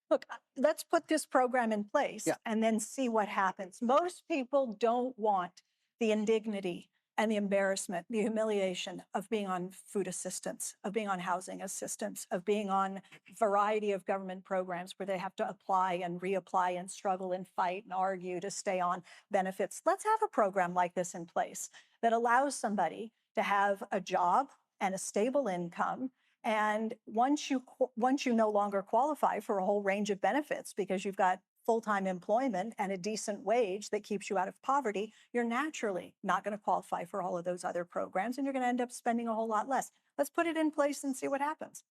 Look, let's put this program in place and then see what happens. Most people don't want the indignity and the embarrassment, the humiliation of being on food assistance, of being on housing assistance, of being on a variety of government programs where they have to apply and reapply and struggle and fight and argue to stay on benefits. Let's have a program like this in place that allows somebody to have a job and a stable income. And once you no longer qualify for a whole range of benefits because you've got full-time employment and a decent wage that keeps you out of poverty, you're naturally not going to qualify for all of those other programs, and you're going to end up spending a whole lot less. Let's put it in place and see what happens.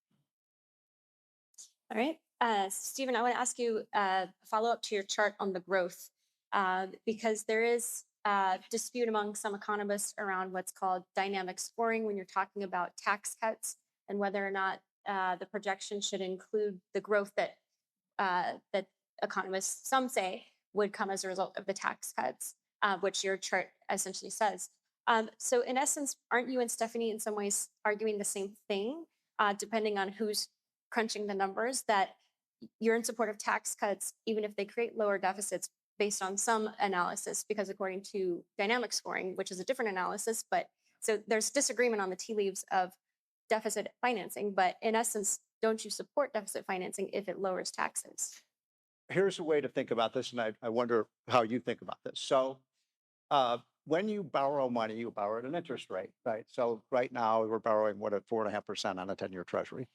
All right. Stephen, I want to ask you a follow-up to your chart on the growth, because there is a dispute among some economists around what's called dynamic scoring when you're talking about tax cuts and whether or not the projection should include the growth that economists, some say, would come as a result of the tax cuts, which your chart essentially says. So in essence, aren't you and Stephanie in some ways arguing the same thing, depending on who's crunching the numbers, that you're in support of tax cuts, even if they create lower deficits based on some analysis, because according to dynamic scoring, which is a different analysis, but so there's disagreement on the tea leaves of deficit financing, but in essence, don't you support deficit financing if it lowers taxes? Here's a way to think about this, and I wonder how you think about this. So when you borrow money, you borrow at an interest rate, right? So right now we're borrowing at 4.5% on a 10-year treasury.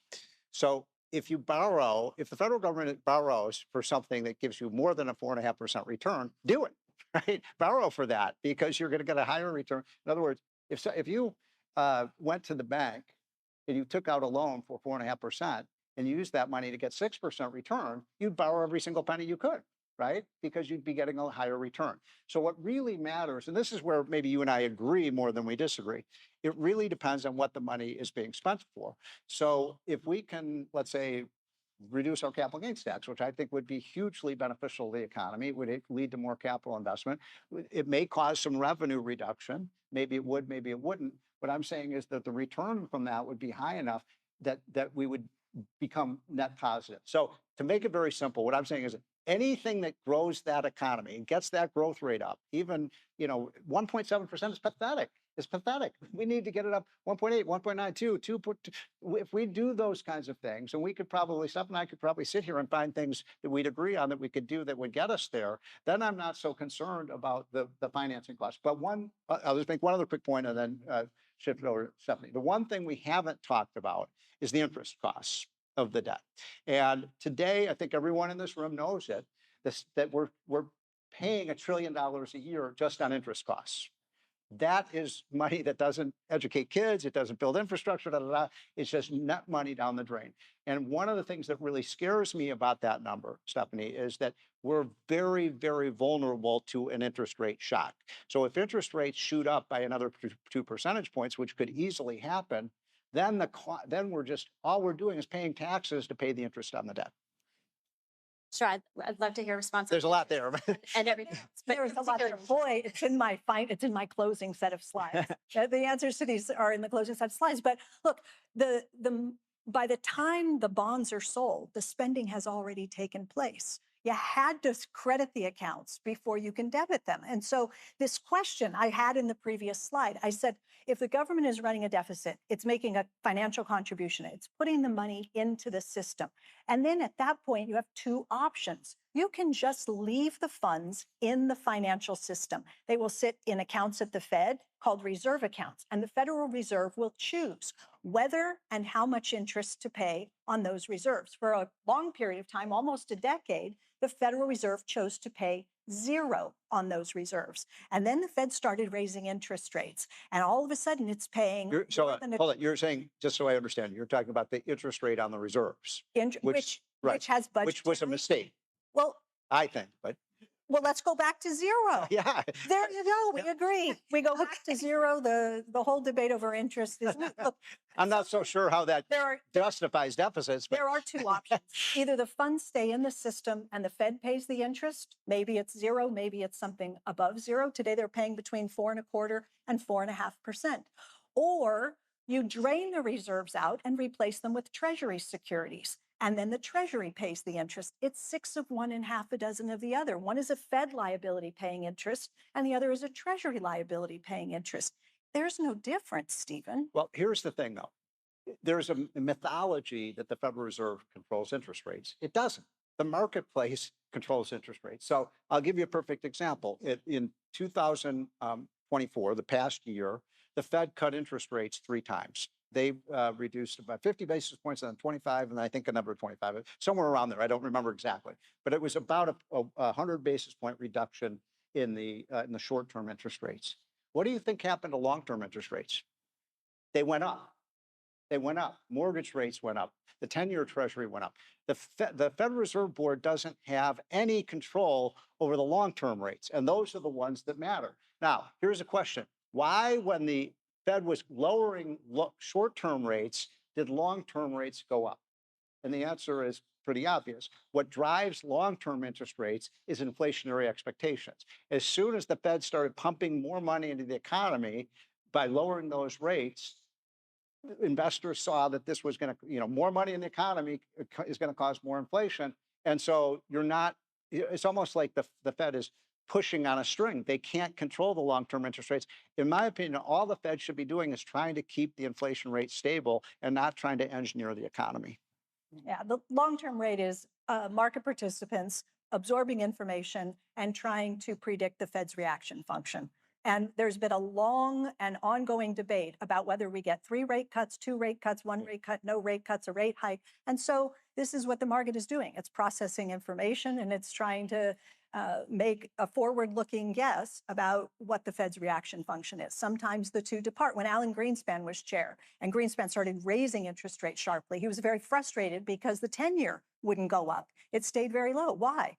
So if you borrow, if the federal government borrows for something that gives you more than a 4.5% return, do it, right? Borrow for that because you're going to get a higher return. In other words, if you went to the bank and you took out a loan for 4.5% and you used that money to get 6% return, you'd borrow every single penny you could, right? Because you'd be getting a higher return. So what really matters, and this is where maybe you and I agree more than we disagree, it really depends on what the money is being spent for. So if we can, let's say, reduce our capital gains tax, which I think would be hugely beneficial to the economy, it would lead to more capital investment. It may cause some revenue reduction. Maybe it would, maybe it wouldn't. What I'm saying is that the return from that would be high enough that we would become net positive. So to make it very simple, what I'm saying is anything that grows that economy and gets that growth rate up, even 1.7% is pathetic. It's pathetic. We need to get it up 1.8, 1.92, 2. If we do those kinds of things, and we could probably, Steph and I could probably sit here and find things that we'd agree on that we could do that would get us there, then I'm not so concerned about the financing costs. But I'll just make one other quick point and then shift it over to Stephanie. The one thing we haven't talked about is the interest costs of the debt. And today, I think everyone in this room knows it, that we're paying $1 trillion a year just on interest costs. That is money that doesn't educate kids, it doesn't build infrastructure, it's just net money down the drain. And one of the things that really scares me about that number, Stephanie, is that we're very, very vulnerable to an interest rate shock. So if interest rates shoot up by another 2 percentage points, which could easily happen, then then all we're doing is paying taxes to pay the interest on the debt. Sure, I'd love to hear responses. There's a lot there. And everything else. But There's a lot there. Boy, it's in my closing set of slides. The answers to these are in the closing set of slides. But look, by the time the bonds are sold, the spending has already taken place. You had to credit the accounts before you can debit them. And so this question I had in the previous slide, I said, if the government is running a deficit, it's making a financial contribution, it's putting the money into the system. And then at that point, you have two options. You can just leave the funds in the financial system. They will sit in accounts at the Fed called reserve accounts, and the Federal Reserve will choose whether and how much interest to pay on those reserves. For a long period of time, almost a decade, the Federal Reserve chose to pay 0 on those reserves. And then the Fed started raising interest rates, and all of a sudden it's paying. So hold on, you're saying, just so I understand, you're talking about the interest rate on the reserves, which right, has budget. which was a mistake, Well, I think, but let's go back to 0. yeah. There you go. We agree. We go back to 0. The whole debate over interest is, look, I'm not so sure how that there justifies deficits, but are two options. Either the funds stay in the system and the Fed pays the interest. Maybe it's 0, maybe it's something above 0. Today they're paying between 4.25% and 4.5%. Or you drain the reserves out and replace them with Treasury securities. And then the Treasury pays the interest. It's 6 of one and half a dozen of the other. One is a Fed liability paying interest, and the other is a Treasury liability paying interest. There's no difference, Stephen. well, here's the thing though. There's a mythology that the Federal Reserve controls interest rates. It doesn't. The marketplace controls interest rates. So I'll give you a perfect example. In 2024, the past year, the Fed cut interest rates 3 times. They reduced about 50 basis points and then 25, and I think another 25, somewhere around there. I don't remember exactly, but it was about a 100 basis point reduction in the short-term interest rates. What do you think happened to long-term interest rates? They went up. They went up. Mortgage rates went up. The 10-year Treasury went up. The Federal Reserve Board doesn't have any control over the long-term rates, and those are the ones that matter. Now, here's a question. Why, when the Fed was lowering short-term rates, did long-term rates go up? And the answer is pretty obvious. What drives long-term interest rates is inflationary expectations. As soon as the Fed started pumping more money into the economy by lowering those rates, investors saw that this was going to, more money in the economy is going to cause more inflation. And so it's almost like the Fed is pushing on a string. They can't control the long-term interest rates. In my opinion, all the Fed should be doing is trying to keep the inflation rate stable and not trying to engineer the economy. Yeah, the long-term rate is market participants absorbing information and trying to predict the Fed's reaction function. And there's been a long and ongoing debate about whether we get 3 rate cuts, 2 rate cuts, 1 rate cut, no rate cuts, a rate hike. And so this is what the market is doing. It's processing information and it's trying to make a forward-looking guess about what the Fed's reaction function is. Sometimes the two depart. When Alan Greenspan was chair and Greenspan started raising interest rates sharply, he was very frustrated because the 10-year wouldn't go up. It stayed very low. Why?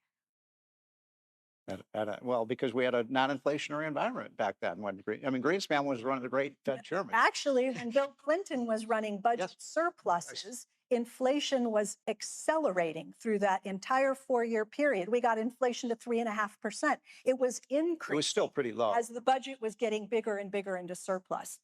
Well, because we had a non-inflationary environment back then. Greenspan was one of the great Fed chairmen. Actually, when Bill Clinton was running budget Yes. surpluses, inflation was accelerating through that entire 4-year period. We got inflation to 3.5%. It was increasing. It was still pretty low. As the budget was getting bigger and bigger into surplus.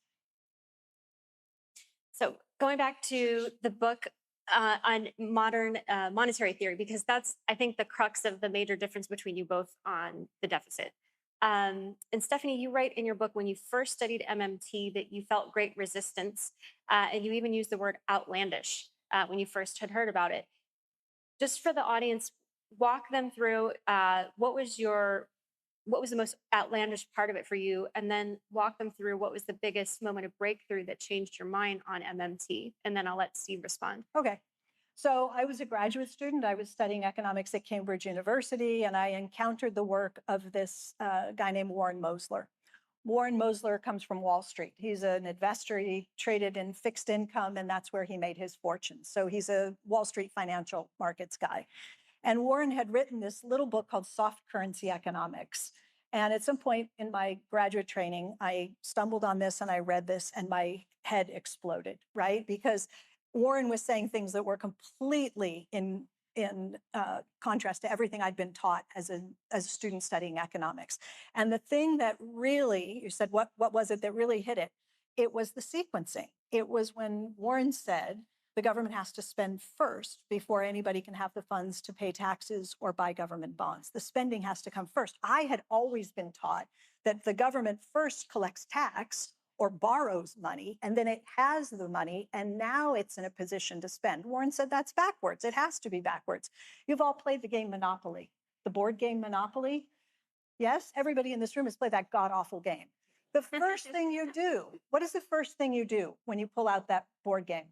So going back to the book on modern monetary theory, because that's, I think, the crux of the major difference between you both on the deficit. And Stephanie, you write in your book when you first studied MMT that you felt great resistance, and you even used the word outlandish when you first had heard about it. Just for the audience, walk them through what was the most outlandish part of it for you, and then walk them through what was the biggest moment of breakthrough that changed your mind on MMT, and then I'll let Steve respond. Okay. So I was a graduate student. I was studying economics at Cambridge University, and I encountered the work of this guy named Warren Mosler. Warren Mosler comes from Wall Street. He's an investor. He traded in fixed income, and that's where he made his fortune. So he's a Wall Street financial markets guy. And Warren had written this little book called Soft Currency Economics. And at some point in my graduate training, I stumbled on this and I read this and my head exploded, right? Because Warren was saying things that were completely in contrast to everything I'd been taught as a student studying economics. And the thing that really, you said, what was it that really hit it? It was the sequencing. It was when Warren said the government has to spend first before anybody can have the funds to pay taxes or buy government bonds. The spending has to come first. I had always been taught that the government first collects tax or borrows money, and then it has the money, and now it's in a position to spend. Warren said that's backwards. It has to be backwards. You've all played the game Monopoly, the board game Monopoly. Yes, everybody in this room has played that god-awful game. The first thing you do, what is the first thing you do when you pull out that board game?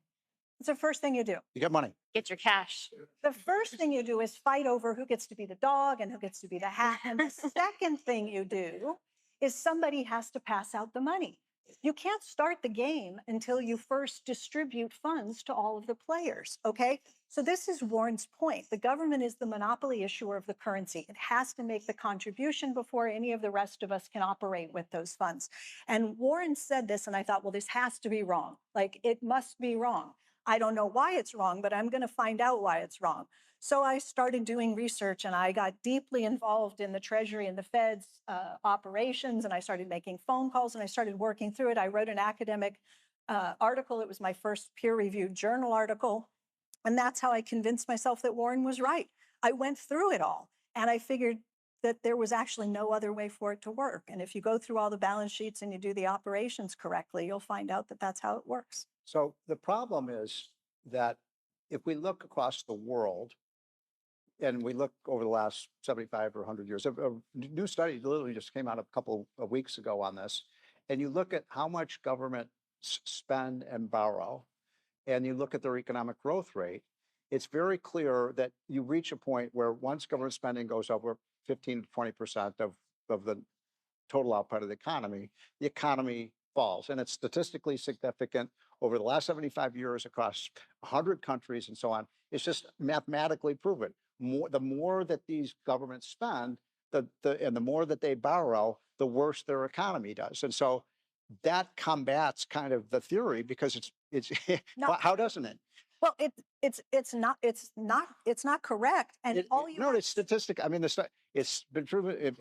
What's the first thing you do? You get money. Get your cash. The first thing you do is fight over who gets to be the dog and who gets to be the hat. And the second thing you do is somebody has to pass out the money. You can't start the game until you first distribute funds to all of the players, okay? So this is Warren's point. The government is the monopoly issuer of the currency. It has to make the contribution before any of the rest of us can operate with those funds. And Warren said this, and I thought, well, this has to be wrong. Like, it must be wrong. I don't know why it's wrong, but I'm going to find out why it's wrong. So I started doing research and I got deeply involved in the Treasury and the Fed's operations, and I started making phone calls and I started working through it. I wrote an academic article. It was my first peer-reviewed journal article. And that's how I convinced myself that Warren was right. I went through it all and I figured that there was actually no other way for it to work. And if you go through all the balance sheets and you do the operations correctly, you'll find out that that's how it works. So the problem is that if we look across the world, and we look over the last 75 or 100 years, a new study literally just came out a couple of weeks ago on this, and you look at how much government spend and borrow, and you look at their economic growth rate, it's very clear that you reach a point where once government spending goes over 15 to 20% of the total output of the economy falls. And it's statistically significant over the last 75 years across 100 countries and so on. It's just mathematically proven. The more that these governments spend, and the more that they borrow, the worse their economy does. And so that combats kind of the theory, because it's No. how doesn't it? Well, it's not correct. And all you No, it's statistic. I mean, it's been proven.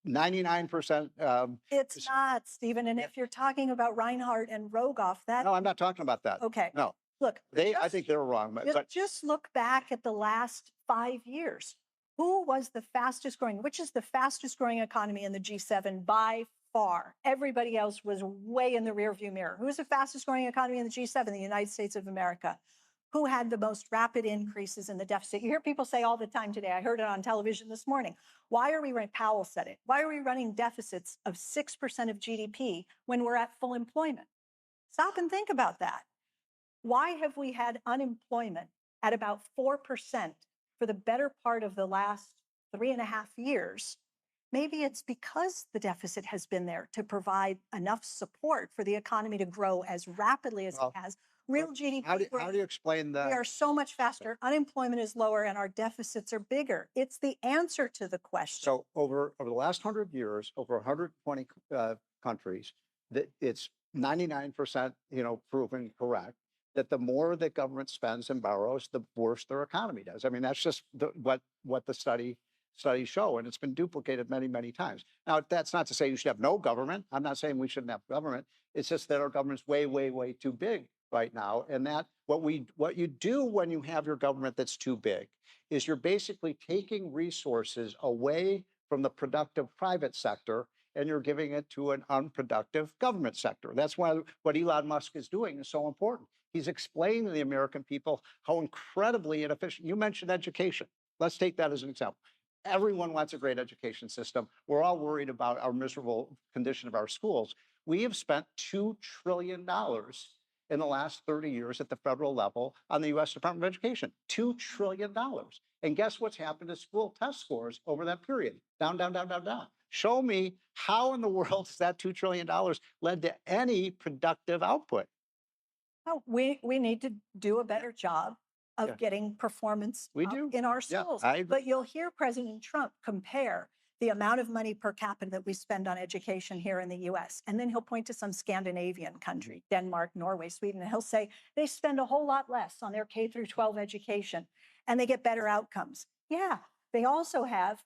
99%. it's not, Stephen. And if you're talking about Reinhardt and Rogoff, that No, I'm not talking about that. okay. No, Look, I think they're wrong. But just look back at the last 5 years. Who was the fastest growing? Which is the fastest growing economy in the G7 by far? Everybody else was way in the rearview mirror. Who is the fastest growing economy in the G7? The United States of America. Who had the most rapid increases in the deficit? You hear people say all the time today, I heard it on television this morning, why are we running, Powell said it, why are we running deficits of 6% of GDP when we're at full employment? Stop and think about that. Why have we had unemployment at about 4% for the better part of the last 3.5 years? Maybe it's because the deficit has been there to provide enough support for the economy to grow as rapidly as it has. Real GDP how do growth, you explain that? we are so much faster. Unemployment is lower and our deficits are bigger. It's the answer to the question. So over the last 100 years, over 120 countries, that it's 99%, proven correct, that the more that government spends and borrows, the worse their economy does. I mean, that's just what the studies show, and it's been duplicated many, many times. Now, that's not to say you should have no government. I'm not saying we shouldn't have government. It's just that our government's way, way, way too big right now. And that what you do when you have your government that's too big is you're basically taking resources away from the productive private sector and you're giving it to an unproductive government sector. That's why what Elon Musk is doing is so important. He's explaining to the American people how incredibly inefficient. You mentioned education. Let's take that as an example. Everyone wants a great education system. We're all worried about our miserable condition of our schools. We have spent $2 trillion in the last 30 years at the federal level on the U.S. Department of Education. $2 trillion. And guess what's happened to school test scores over that period? Down, down, down, down, down. Show me how in the world has that $2 trillion led to any productive output? Oh, we need to do a better job of Yeah. getting performance We up do. in our Yeah, schools. I agree. But you'll hear President Trump compare the amount of money per capita that we spend on education here in the US. And then he'll point to some Scandinavian country, Denmark, Norway, Sweden, and he'll say they spend a whole lot less on their K through 12 education and they get better outcomes. Yeah, they also have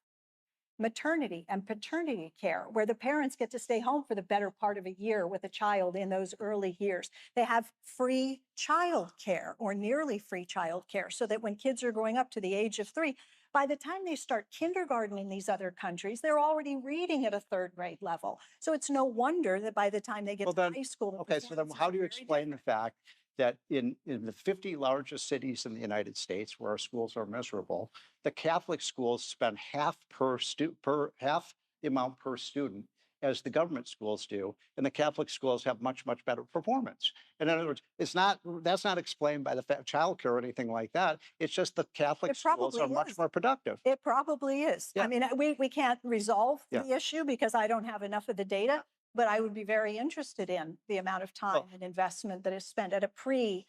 maternity and paternity care, where the parents get to stay home for the better part of a year with a child in those early years. They have free child care or nearly free child care, so that when kids are growing up to the age of 3, by the time they start kindergarten in these other countries, they're already reading at a 3rd grade level. So it's no wonder that by the time they get Well, to then, high school, the okay, so then performance how is do you very explain the fact that in the 50 largest cities in the United States where our schools are miserable, the Catholic schools spend half the amount per student as the government schools do, and the Catholic schools have much, much better performance. In other words, that's not explained by the childcare or anything like that. It's just the Catholic It schools probably are much is. more productive. It probably is. Yeah. I mean, we can't resolve Yeah. the issue because I don't have enough of the data, but I would be very interested in the amount of time Well- and investment that is spent at a pre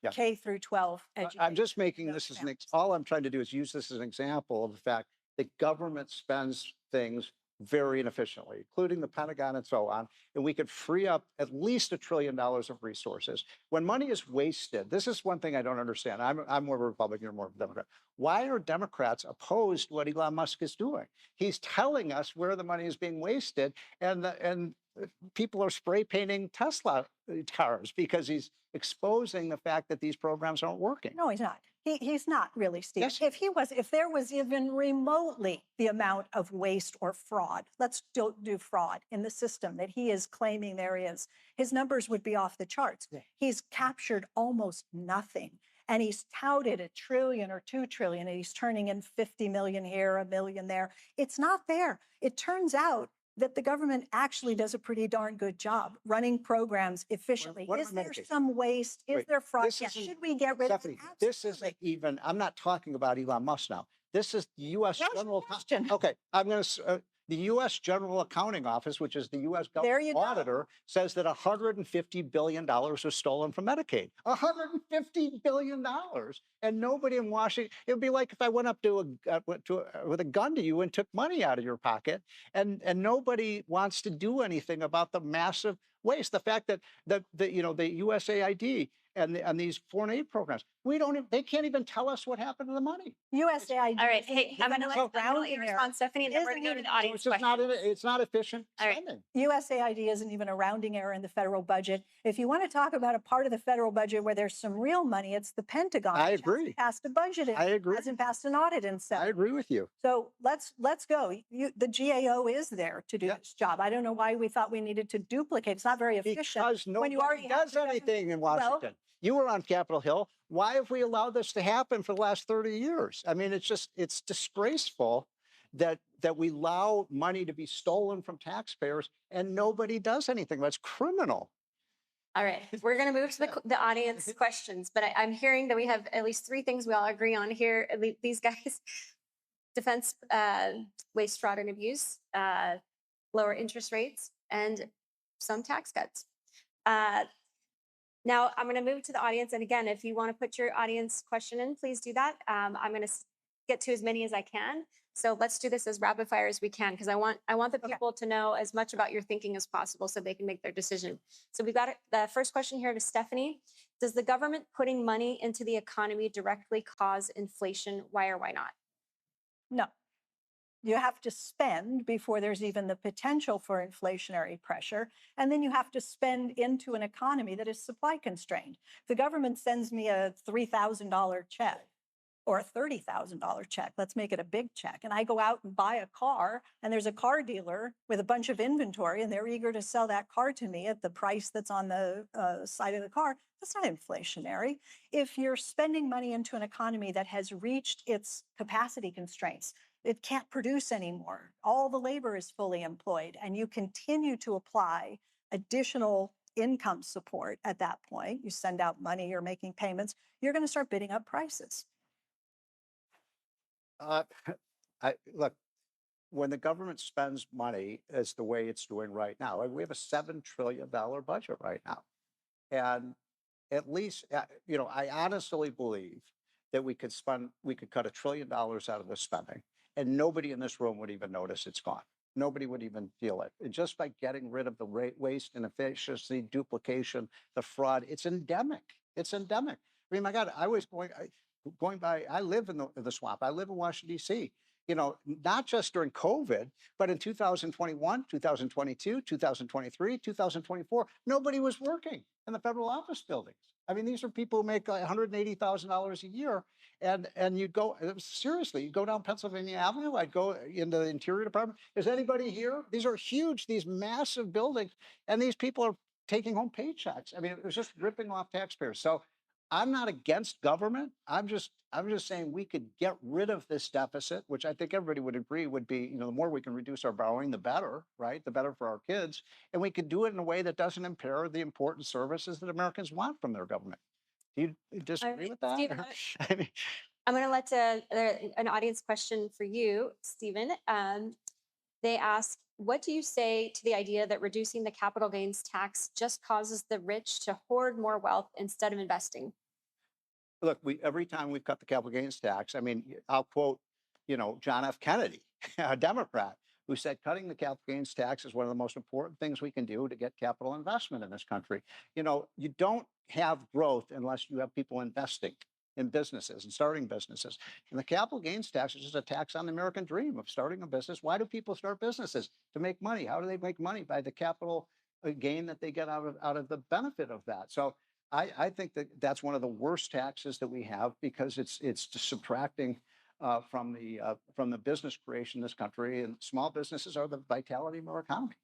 Yeah. K through 12 education. I'm just making those this as families. all I'm trying to do is use this as an example of the fact that government spends things very inefficiently, including the Pentagon and so on, and we could free up at least $1 trillion of resources. When money is wasted, this is one thing I don't understand. I'm more Republican, you're more Democrat. Why are Democrats opposed to what Elon Musk is doing? He's telling us where the money is being wasted, and people are spray painting Tesla cars because he's exposing the fact that these programs aren't working. No, he's not. He's not really, Steve. Yes. If there was even remotely the amount of waste or fraud, let's do fraud in the system that he is claiming there is, his numbers would be off the charts. Yeah. He's captured almost nothing. And he's touted $1 trillion or $2 trillion, and he's turning in 50 million here, 1 million there. It's not there. It turns out that the government actually does a pretty darn good job running programs efficiently. what Is about there Medicaid? some waste? Is Wait, there fraud? this Yes. isn't- Should we get rid Stephanie, of it? this Absolutely. isn't even, I'm not talking about Elon Musk now. This is the U.S. That was your General. question. Okay, I'm going to, the U.S. General Accounting Office, which is the U.S. There you government go. auditor, says that $150 billion was stolen from Medicaid. $150 billion. And nobody in Washington, it would be like if I went up with a gun to you and took money out of your pocket, and nobody wants to do anything about the massive waste. The fact that the USAID and these foreign aid programs, they can't even tell us what happened to the money. USAID. All right, hey, I'm gonna let you rounding error. respond, Stephanie, and then we're Isn't gonna go to even- the So audience it's just not, questions. it's not efficient All right. spending. USAID isn't even a rounding error in the federal budget. If you want to talk about a part of the federal budget where there's some real money, it's the Pentagon. I which agree. hasn't passed a budget. I agree. Hasn't passed an audit in I 7 agree with you. So let's go. The GAO is there to do Yeah. this job. I don't know why we thought we needed to duplicate. It's not very efficient. Because when you nobody already have does the government- anything in Well- Washington. You were on Capitol Hill. Why have we allowed this to happen for the last 30 years? I mean, it's disgraceful that we allow money to be stolen from taxpayers and nobody does anything. That's criminal. All right, we're gonna move to the audience questions, but I'm hearing that we have at least 3 things we all agree on here. These guys, defense, waste, fraud, and abuse, lower interest rates, and some tax cuts. Now I'm gonna move to the audience, and again, if you want to put your audience question in, please do that. I'm gonna get to as many as I can. So let's do this as rapid fire as we can, because I want the Okay. people to know as much about your thinking as possible so they can make their decision. So we've got the first question here to Stephanie. Does the government putting money into the economy directly cause inflation? Why or why not? No. You have to spend before there's even the potential for inflationary pressure. And then you have to spend into an economy that is supply constrained. The government sends me a $3,000 check or a $30,000 check. Let's make it a big check. And I go out and buy a car, and there's a car dealer with a bunch of inventory, and they're eager to sell that car to me at the price that's on the side of the car. That's not inflationary. If you're spending money into an economy that has reached its capacity constraints, it can't produce anymore. All the labor is fully employed, and you continue to apply additional income support at that point. You send out money, you're making payments, you're going to start bidding up prices. Look, when the government spends money as the way it's doing right now, we have a $7 trillion budget right now. at least, you know, I honestly believe that we could cut $1 trillion out of the spending and nobody in this room would even notice it's gone. Nobody would even feel it. And just by getting rid of the waste, inefficiency, duplication, the fraud, it's endemic. It's endemic. I mean, my God, I was going by, I live in the swamp. I live in Washington, D.C. You know, not just during COVID, but in 2021, 2022, 2023, 2024, nobody was working in the federal office buildings. I mean, these are people who make $180,000 a year. And you go, seriously, you go down Pennsylvania Avenue, I'd go into the Interior Department. Is anybody here? These are huge, these massive buildings, and these people are taking home paychecks. I mean, it was just ripping off taxpayers. So I'm not against government. I'm just saying we could get rid of this deficit, which I think everybody would agree would be, you know, the more we can reduce our borrowing, the better, right? The better for our kids. And we could do it in a way that doesn't impair the important services that Americans want from their government. Do you disagree with that? Stephen, I mean, I'm going to let an audience question for you, Stephen. They ask, what do you say to the idea that reducing the capital gains tax just causes the rich to hoard more wealth instead of investing? look, every time we've cut the capital gains tax, I mean, I'll quote, you know, John F. Kennedy, a Democrat, who said cutting the capital gains tax is one of the most important things we can do to get capital investment in this country. You know, you don't have growth unless you have people investing in businesses and starting businesses. And the capital gains tax is just a tax on the American dream of starting a business. Why do people start businesses? To make money. How do they make money? By the capital gain that they get out of the benefit of that. So I think that that's one of the worst taxes that we have because it's just subtracting from the business creation in this country, and small businesses are the vitality of our economy.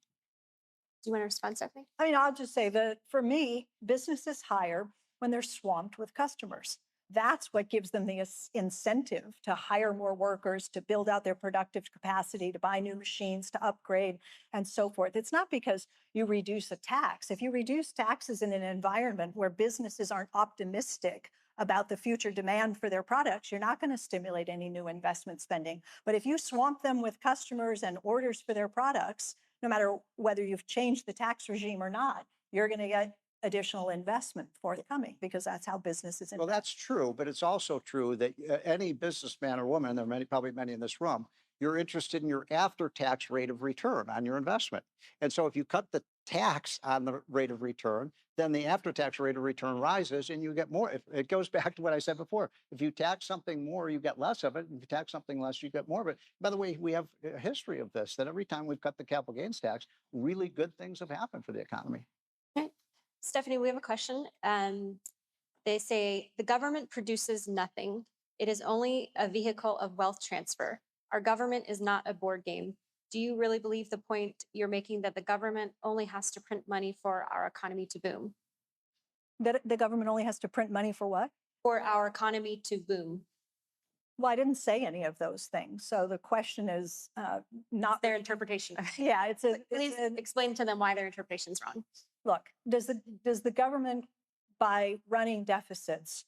Do you want to respond, Stephanie? I mean, I'll just say that for me, businesses hire when they're swamped with customers. That's what gives them the incentive to hire more workers, to build out their productive capacity, to buy new machines, to upgrade, and so forth. It's not because you reduce a tax. If you reduce taxes in an environment where businesses aren't optimistic about the future demand for their products, you're not going to stimulate any new investment spending. But if you swamp them with customers and orders for their products, no matter whether you've changed the tax regime or not, you're going to get additional investment forthcoming because that's how businesses invest. Well, that's true, but it's also true that any businessman or woman, there are probably many in this room, you're interested in your after-tax rate of return on your investment. And so if you cut the tax on the rate of return, then the after-tax rate of return rises and you get more. It goes back to what I said before. If you tax something more, you get less of it. If you tax something less, you get more of it. By the way, we have a history of this, that every time we've cut the capital gains tax, really good things have happened for the economy. Okay. Stephanie, we have a question. They say, the government produces nothing. It is only a vehicle of wealth transfer. Our government is not a board game. Do you really believe the point you're making that the government only has to print money for our economy to boom? That the government only has to print money for what? For our economy to boom. Well, I didn't say any of those things. So the question is not Their interpretation of it. Yeah, Please explain to them why their interpretation's wrong. Look, does the government, by running deficits,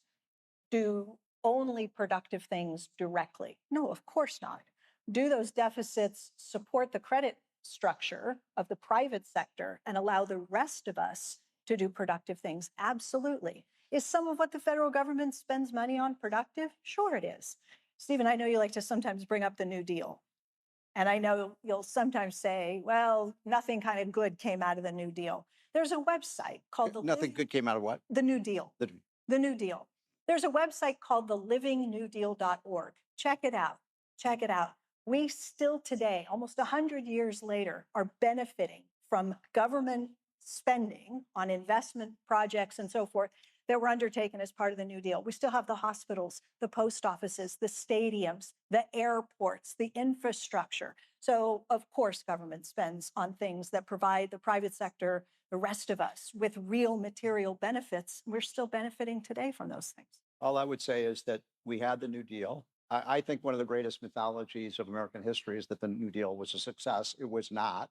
do only productive things directly? No, of course not. Do those deficits support the credit structure of the private sector and allow the rest of us to do productive things? Absolutely. Is some of what the federal government spends money on productive? Sure it is. Stephen, I know you like to sometimes bring up the New Deal. And I know you'll sometimes say, well, nothing kind of good came out of the New Deal. There's a website called Nothing good came out of what? The New Deal. The New Deal. There's a website called thelivingnewdeal.org. Check it out. Check it out. We still today, almost 100 years later, are benefiting from government spending on investment projects and so forth that were undertaken as part of the New Deal. We still have the hospitals, the post offices, the stadiums, the airports, the infrastructure. So of course, government spends on things that provide the private sector, the rest of us, with real material benefits. We're still benefiting today from those things. All I would say is that we had the New Deal. I think one of the greatest mythologies of American history is that the New Deal was a success. It was not.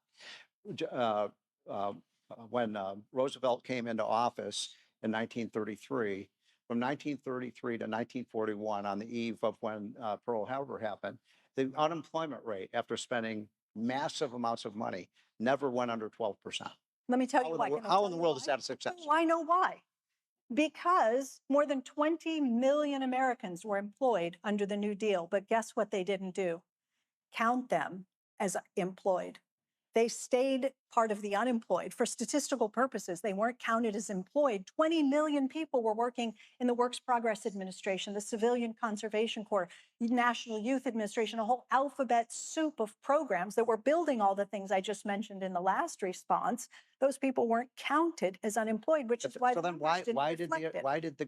When Roosevelt came into office in 1933, from 1933 to 1941, on the eve of when Pearl Harbor happened, the unemployment rate, after spending massive amounts of money, never went under 12%. Let me tell you why. How in the world is that a success? I know why. Because more than 20 million Americans were employed under the New Deal. But guess what they didn't do? Count them as employed. They stayed part of the unemployed. For statistical purposes, they weren't counted as employed. 20 million people were working in the Works Progress Administration, the Civilian Conservation Corps, National Youth Administration, a whole alphabet soup of programs that were building all the things I just mentioned in the last response. Those people weren't counted as unemployed, which is why So the then numbers didn't reflect it. why did the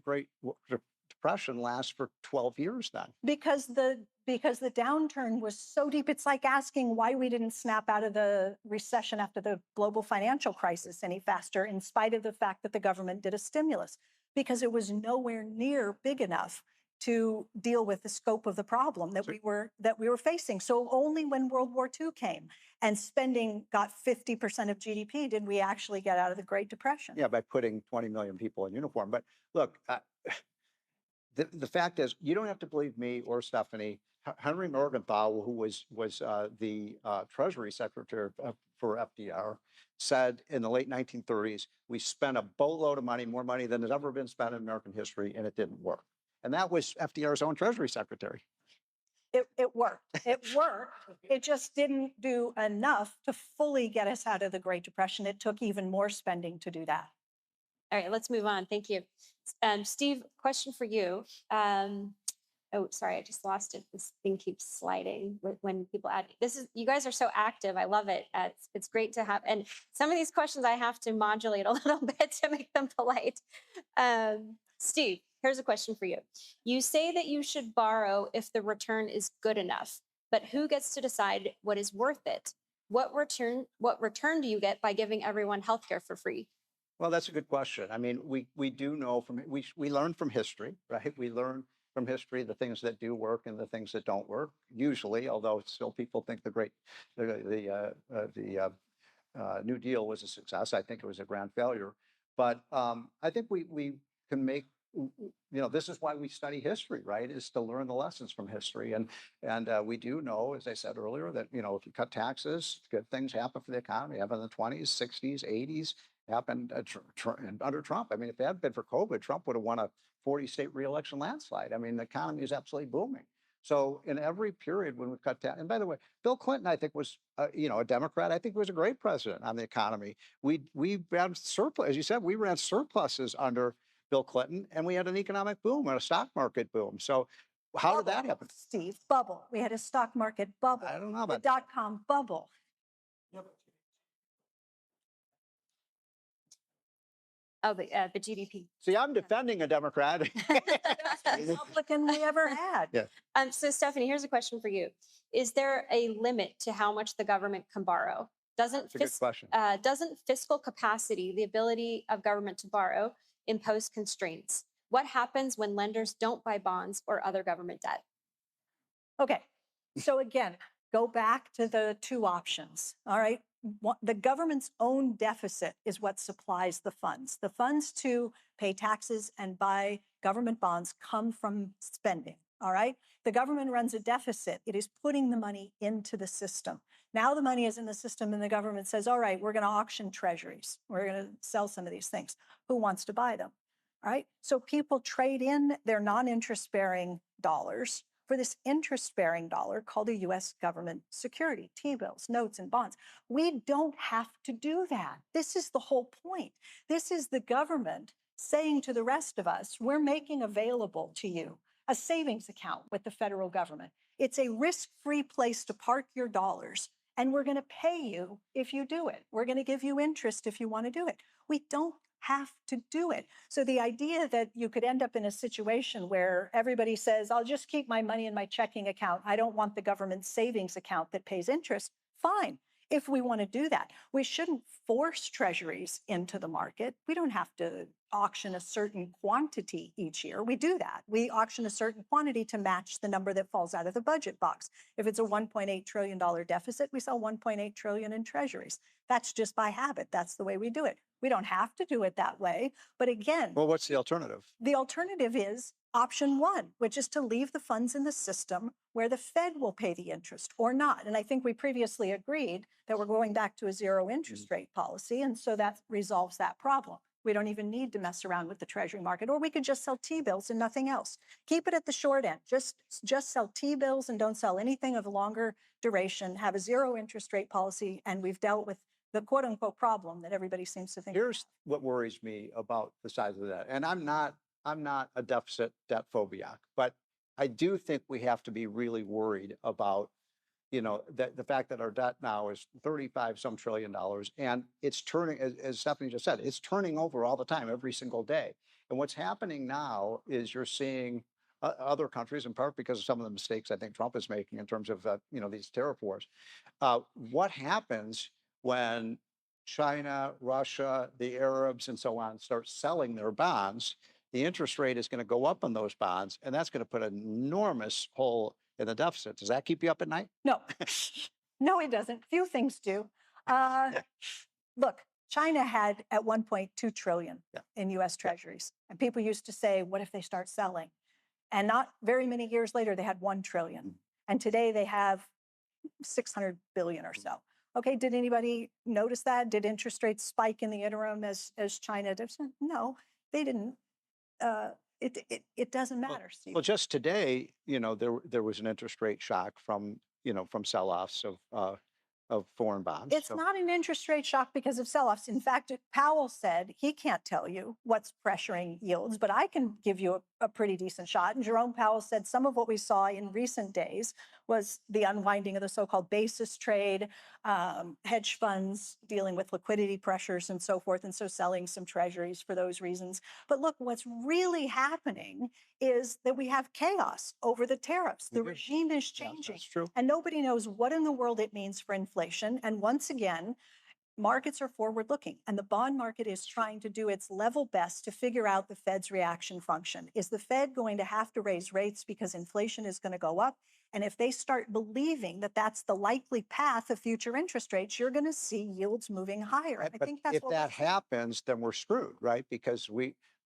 Depression last for 12 years then? Because the downturn was so deep. It's like asking why we didn't snap out of the recession after the global financial crisis any faster, in spite of the fact that the government did a stimulus, because it was nowhere near big enough to deal with the scope of the problem that we were facing. So only when World War II came and spending got 50% of GDP did we actually get out of the Great Depression. Yeah, by putting 20 million people in uniform. But look, the fact is, you don't have to believe me or Stephanie. Henry Morgenthau, who was the Treasury Secretary for FDR, said in the late 1930s, we spent a boatload of money, more money than has ever been spent in American history, and it didn't work. And that was FDR's own Treasury Secretary. It worked. It worked. It just didn't do enough to fully get us out of the Great Depression. It took even more spending to do that. All right, let's move on. Thank you. Steve, question for you. Oh, sorry, I just lost it. This thing keeps sliding when people add. You guys are so active. I love it. It's great to have. And some of these questions I have to modulate a little bit to make them polite. Steve, here's a question for you. You say that you should borrow if the return is good enough, but who gets to decide what is worth it? What return do you get by giving everyone healthcare for free? Well, that's a good question. I mean, we do know we learn from history, right? We learn from history the things that do work and the things that don't work. Usually, although still people think the New Deal was a success. I think it was a grand failure. But I think we can make. This is why we study history, right? Is to learn the lessons from history, and we do know, as I said earlier, that if you cut taxes, good things happen for the economy. Happened in the 20s, 60s, 80s. Happened under Trump. I mean, if it hadn't been for COVID, Trump would have won a 40-state re-election landslide. I mean, the economy is absolutely booming. So in every period when we cut tax, and by the way, Bill Clinton, I think was, a Democrat. I think he was a great president on the economy. We ran surplus, as you said, we ran surpluses under Bill Clinton, and we had an economic boom and a stock market boom. So how did that happen? Steve, bubble. We had a stock market bubble. I don't know about the dot-com bubble. Oh, the GDP. See, I'm defending a Democrat. Republican we ever had. Yeah. So Stephanie, here's a question for you. Is there a limit to how much the government can borrow? That's a good question. Doesn't fiscal capacity, the ability of government to borrow, impose constraints? What happens when lenders don't buy bonds or other government debt? Okay. So again, go back to the two options. All right. The government's own deficit is what supplies the funds. The funds to pay taxes and buy government bonds come from spending. All right. The government runs a deficit. It is putting the money into the system. Now the money is in the system and the government says, all right, we're going to auction treasuries. We're going to sell some of these things. Who wants to buy them? All right. So people trade in their non-interest bearing dollars for this interest-bearing dollar called a U.S. government security, T-bills, notes, and bonds. We don't have to do that. This is the whole point. This is the government saying to the rest of us, we're making available to you a savings account with the federal government. It's a risk-free place to park your dollars, and we're going to pay you if you do it. We're going to give you interest if you want to do it. We don't have to do it. So the idea that you could end up in a situation where everybody says, I'll just keep my money in my checking account. I don't want the government savings account that pays interest. Fine. If we want to do that, we shouldn't force treasuries into the market. We don't have to auction a certain quantity each year. We do that. We auction a certain quantity to match the number that falls out of the budget box. If it's a $1.8 trillion deficit, we sell $1.8 trillion in treasuries. That's just by habit. That's the way we do it. We don't have to do it that way. But again, Well, what's the alternative? the alternative is option one, which is to leave the funds in the system where the Fed will pay the interest or not. And I think we previously agreed that we're going back to a zero interest rate policy. And so that resolves that problem. We don't even need to mess around with the treasury market, or we could just sell T-bills and nothing else. Keep it at the short end. Just sell T-bills and don't sell anything of longer duration. Have a zero interest rate policy, and we've dealt with the quote unquote problem that everybody seems to think. Here's what worries me about the size of that. And I'm not a deficit debt phobiac, but I do think we have to be really worried about, the fact that our debt now is 35 some trillion dollars, and it's turning, as Stephanie just said, it's turning over all the time, every single day. And what's happening now is you're seeing other countries, in part because of some of the mistakes I think Trump is making in terms of, these tariff wars. What happens when China, Russia, the Arabs, and so on start selling their bonds? The interest rate is going to go up on those bonds, and that's going to put an enormous hole in the deficit. Does that keep you up at night? No, no, it doesn't. Few things do. Look, China had at one point 2 trillion in US treasuries. And people used to say, what if they start selling? And not very many years later, they had 1 trillion. And today they have 600 billion or so. Okay, did anybody notice that? Did interest rates spike in the interim as China did? No, they didn't. It doesn't matter, Steve. Well, just today, there was an interest rate shock from sell-offs of foreign bonds. It's not an interest rate shock because of sell-offs. In fact, Powell said he can't tell you what's pressuring yields, but I can give you a pretty decent shot. And Jerome Powell said some of what we saw in recent days was the unwinding of the so-called basis trade, hedge funds dealing with liquidity pressures and so forth, and so selling some treasuries for those reasons. But look, what's really happening is that we have chaos over the tariffs. The regime is changing. That's true. And nobody knows what in the world it means for inflation. And once again, markets are forward looking, and the bond market is trying to do its level best to figure out the Fed's reaction function. Is the Fed going to have to raise rates because inflation is going to go up? And if they start believing that that's the likely path of future interest rates, you're going to see yields moving higher. Right, I but think that's if what that happens, then we're screwed, right? Because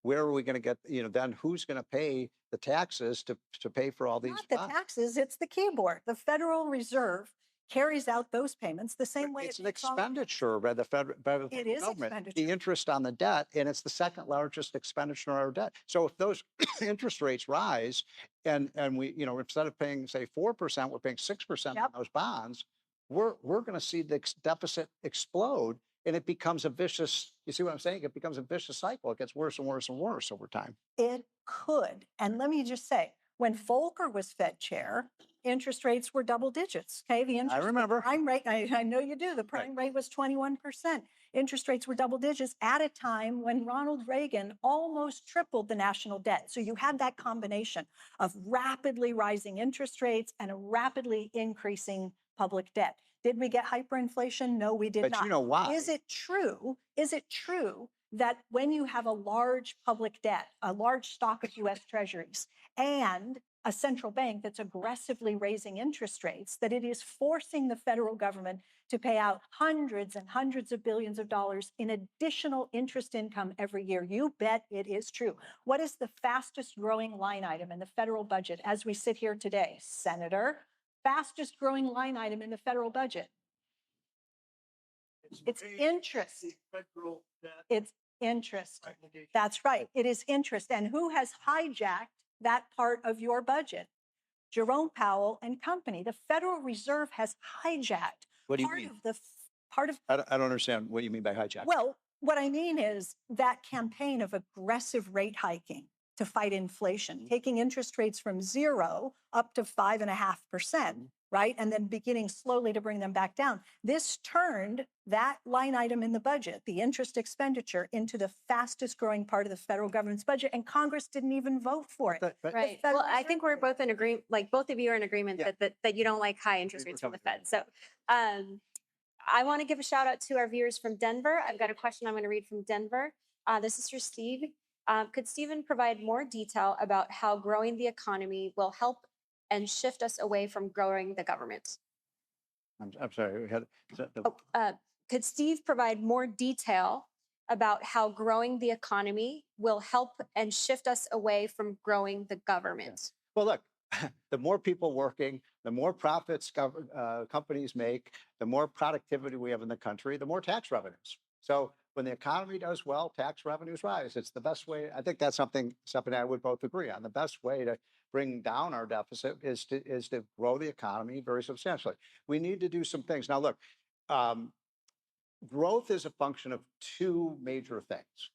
where are we going to get, then who's going to pay the taxes to pay for all these not the bonds? taxes, it's the keyboard. The Federal Reserve carries out those payments the same way It's an takes all- expenditure by the federal It is government. expenditure. The interest on the debt, and it's the second largest expenditure on our debt. So if those interest rates rise, and we, instead of paying say 4%, we're paying 6% on those bonds, we're going to see the deficit explode, and it becomes a vicious. You see what I'm saying? It becomes a vicious cycle. It gets worse and worse and worse over time. It could. And let me just say, when Volcker was Fed chair, interest rates were double digits. Okay, the interest remember. prime rate. I know you do. The prime rate was 21%. Interest rates were double digits at a time when Ronald Reagan almost tripled the national debt. So you had that combination of rapidly rising interest rates and a rapidly increasing public debt. Did we get hyperinflation? No, we did But not. you know why? Is it true? Is it true that when you have a large public debt, a large stock of US treasuries, and a central bank that's aggressively raising interest rates, that it is forcing the federal government to pay out hundreds and hundreds of billions of dollars in additional interest income every year? You bet it is true. What is the fastest growing line item in the federal budget as we sit here today? Senator, fastest growing line item in the federal budget. It's interest. It's interest. That's right. It is interest. And who has hijacked that part of your budget? Jerome Powell and company. The Federal Reserve has hijacked What do you mean? part of I don't understand what you mean by hijack. well, what I mean is that campaign of aggressive rate hiking to fight inflation, taking interest rates from 0 up to 5.5%, right? And then beginning slowly to bring them back down. This turned that line item in the budget, the interest expenditure, into the fastest growing part of the federal government's budget, and Congress didn't even vote for it. Right. Federal Well, I think we're Reserve- both in agreement, like both of you are in agreement that you don't like high interest We're rates from the coming Fed. So I want to give a shout out to our viewers from Denver. I've got a question I'm going to read from Denver. This is for Steve. Could Stephen provide more detail about how growing the economy will help and shift us away from growing the government? I'm sorry. We had, Could Steve provide more detail about how growing the economy will help and shift us away from growing the government? well, look, the more people working, the more profits companies make, the more productivity we have in the country, the more tax revenues. So when the economy does well, tax revenues rise. It's the best way. I think that's something Stephanie and I would both agree on. The best way to bring down our deficit is to grow the economy very substantially. We need to do some things. Now, look, growth is a function of two major things.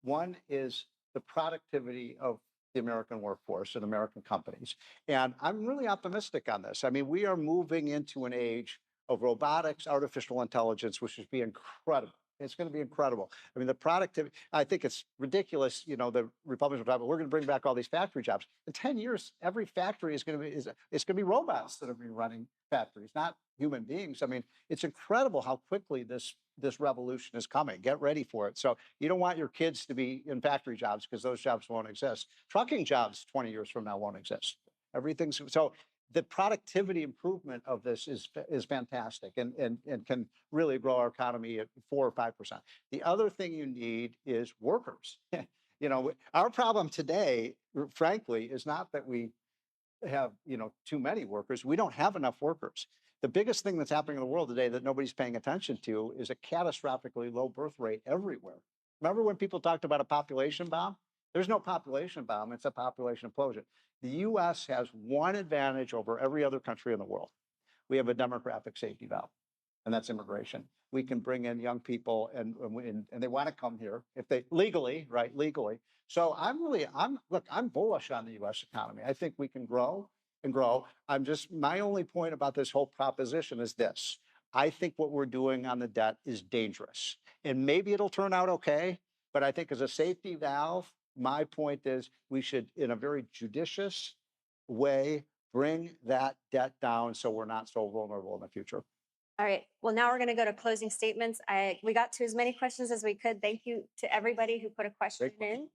One is the productivity of the American workforce and American companies. And I'm really optimistic on this. I mean, we are moving into an age of robotics, artificial intelligence, which is be incredible. It's going to be incredible. I mean, the productivity, I think it's ridiculous. You know, the Republicans are talking about, we're going to bring back all these factory jobs. In 10 years, every factory is going to be, it's going to be robots that are be running factories, not human beings. I mean, it's incredible how quickly this revolution is coming. Get ready for it. So you don't want your kids to be in factory jobs because those jobs won't exist. Trucking jobs 20 years from now won't exist. Everything's so the productivity improvement of this is fantastic and can really grow our economy at 4 or 5%. The other thing you need is workers. You know, our problem today, frankly, is not that we have, you know, too many workers. We don't have enough workers. The biggest thing that's happening in the world today that nobody's paying attention to is a catastrophically low birth rate everywhere. Remember when people talked about a population bomb? There's no population bomb, it's a population implosion. The US has one advantage over every other country in the world. We have a demographic safety valve, and that's immigration. We can bring in young people and they want to come here if they legally, right? Legally. So I'm bullish on the US economy. I think we can grow and grow. My only point about this whole proposition is this. I think what we're doing on the debt is dangerous. And maybe it'll turn out okay, but I think as a safety valve, my point is we should, in a very judicious way, bring that debt down so we're not so vulnerable in the future. All right. Well, now we're going to go to closing statements. We got to as many questions as we could. Thank you to everybody who put a question in.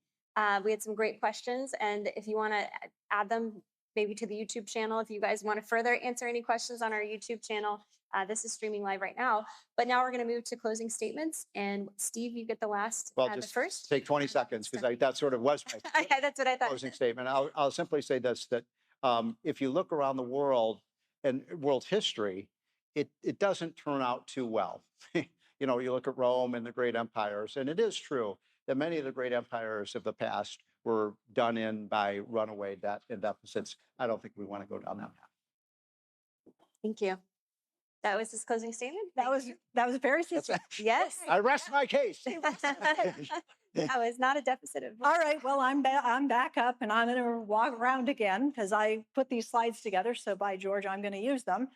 We had some great questions, and if you want to add them maybe to the YouTube channel, if you guys want to further answer any questions on our YouTube channel, this is streaming live right now. But now we're going to move to closing statements. And Steve, you get the last, Well, the just first. take 20 seconds because that sort of was my That's what I thought. closing statement. I'll simply say this, that if you look around the world and world history, it doesn't turn out too well. You know, you look at Rome and the great empires, and it is true that many of the great empires of the past were done in by runaway debt and deficits. I don't think we want to go down that path. Thank you. That was his closing statement. That was very sincere. Yes. I rest my case. That was not a deficit of. All right, well, I'm back up and I'm going to walk around again because I put these slides together. So by George, I'm going to use them.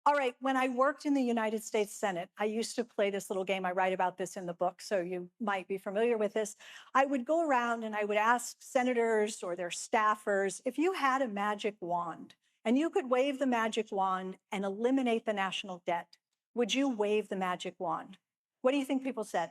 All right, when I worked in the United States Senate, I used to play this little game. I write about this in the book, so you might be familiar with this. I would go around and I would ask senators or their staffers, if you had a magic wand and you could wave the magic wand and eliminate the national debt, would you wave the magic wand? What do you think people said?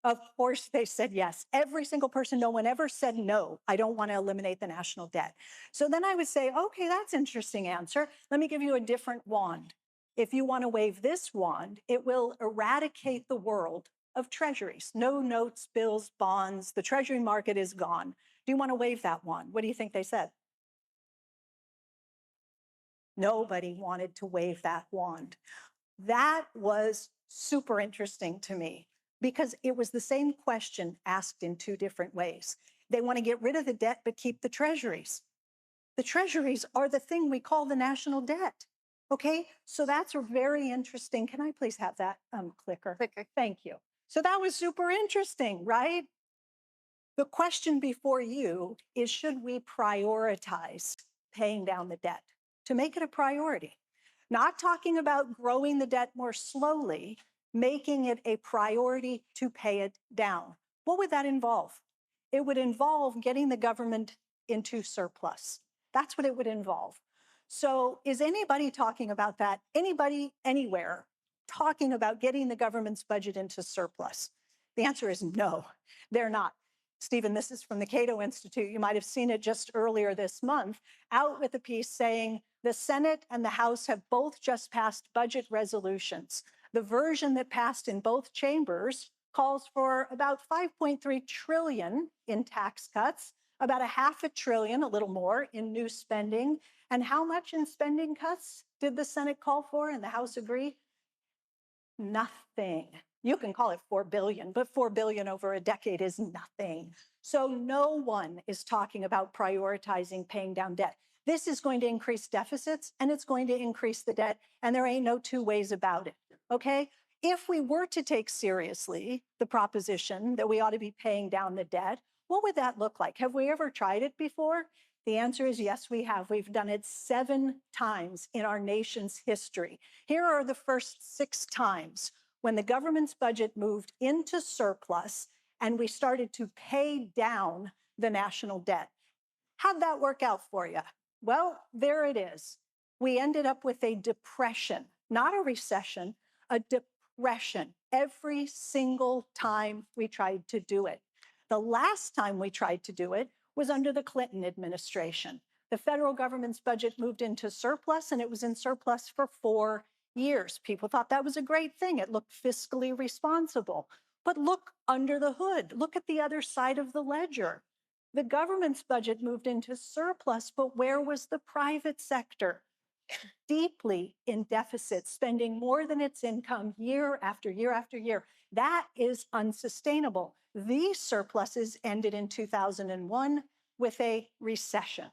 Of course, they said yes. Every single person, no one ever said no, I don't want to eliminate the national debt. So then I would say, okay, that's an interesting answer. Let me give you a different wand. If you want to wave this wand, it will eradicate the world of treasuries. No notes, bills, bonds. The treasury market is gone. Do you want to wave that wand? What do you think they said? Nobody wanted to wave that wand. That was super interesting to me, because it was the same question asked in two different ways. They want to get rid of the debt, but keep the treasuries. The treasuries are the thing we call the national debt. Okay, so that's a very interesting. Can I please have that clicker? Thank you. So that was super interesting, right? The question before you is, should we prioritize paying down the debt to make it a priority? Not talking about growing the debt more slowly, making it a priority to pay it down. What would that involve? It would involve getting the government into surplus. That's what it would involve. So is anybody talking about that? Anybody anywhere talking about getting the government's budget into surplus? The answer is no, they're not. Stephen, this is from the Cato Institute. You might have seen it just earlier this month, out with a piece saying the Senate and the House have both just passed budget resolutions. The version that passed in both chambers calls for about 5.3 trillion in tax cuts, about $0.5 trillion, a little more, in new spending. And how much in spending cuts did the Senate call for and the House agree? Nothing. You can call it 4 billion, but 4 billion over a decade is nothing. So no one is talking about prioritizing paying down debt. This is going to increase deficits and it's going to increase the debt, and there ain't no two ways about it, okay? If we were to take seriously the proposition that we ought to be paying down the debt, what would that look like? Have we ever tried it before? The answer is yes, we have. We've done it 7 times in our nation's history. Here are the first 6 times when the government's budget moved into surplus and we started to pay down the national debt. How'd that work out for you? Well, there it is. We ended up with a depression, not a recession, a depression every single time we tried to do it. The last time we tried to do it was under the Clinton administration. The federal government's budget moved into surplus, and it was in surplus for 4 years. People thought that was a great thing. It looked fiscally responsible. But look under the hood. Look at the other side of the ledger. The government's budget moved into surplus, but where was the private sector? Deeply in deficit, spending more than its income year after year after year. That is unsustainable. These surpluses ended in 2001 with a recession.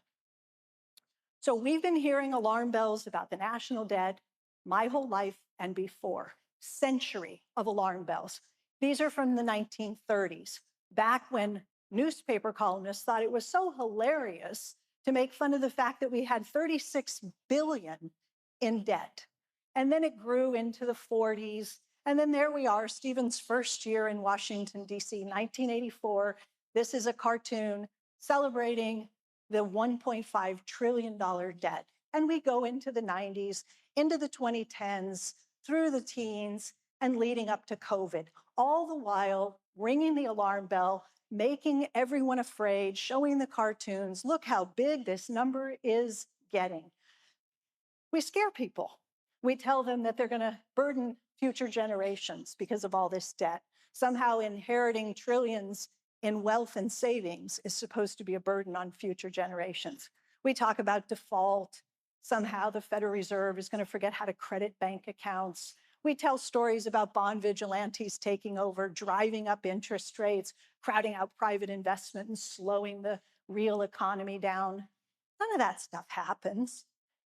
So we've been hearing alarm bells about the national debt my whole life and before. Century of alarm bells. These are from the 1930s, back when newspaper columnists thought it was so hilarious to make fun of the fact that we had 36 billion in debt. And then it grew into the 40s. And then there we are, Stephen's first year in Washington, D.C., 1984. This is a cartoon celebrating the $1.5 trillion debt. And we go into the 90s, into the 2010s, through the teens, and leading up to COVID, all the while ringing the alarm bell, making everyone afraid, showing the cartoons, look how big this number is getting. We scare people. We tell them that they're going to burden future generations because of all this debt. Somehow inheriting trillions in wealth and savings is supposed to be a burden on future generations. We talk about default. Somehow the Federal Reserve is going to forget how to credit bank accounts. We tell stories about bond vigilantes taking over, driving up interest rates, crowding out private investment and slowing the real economy down. None of that stuff happens.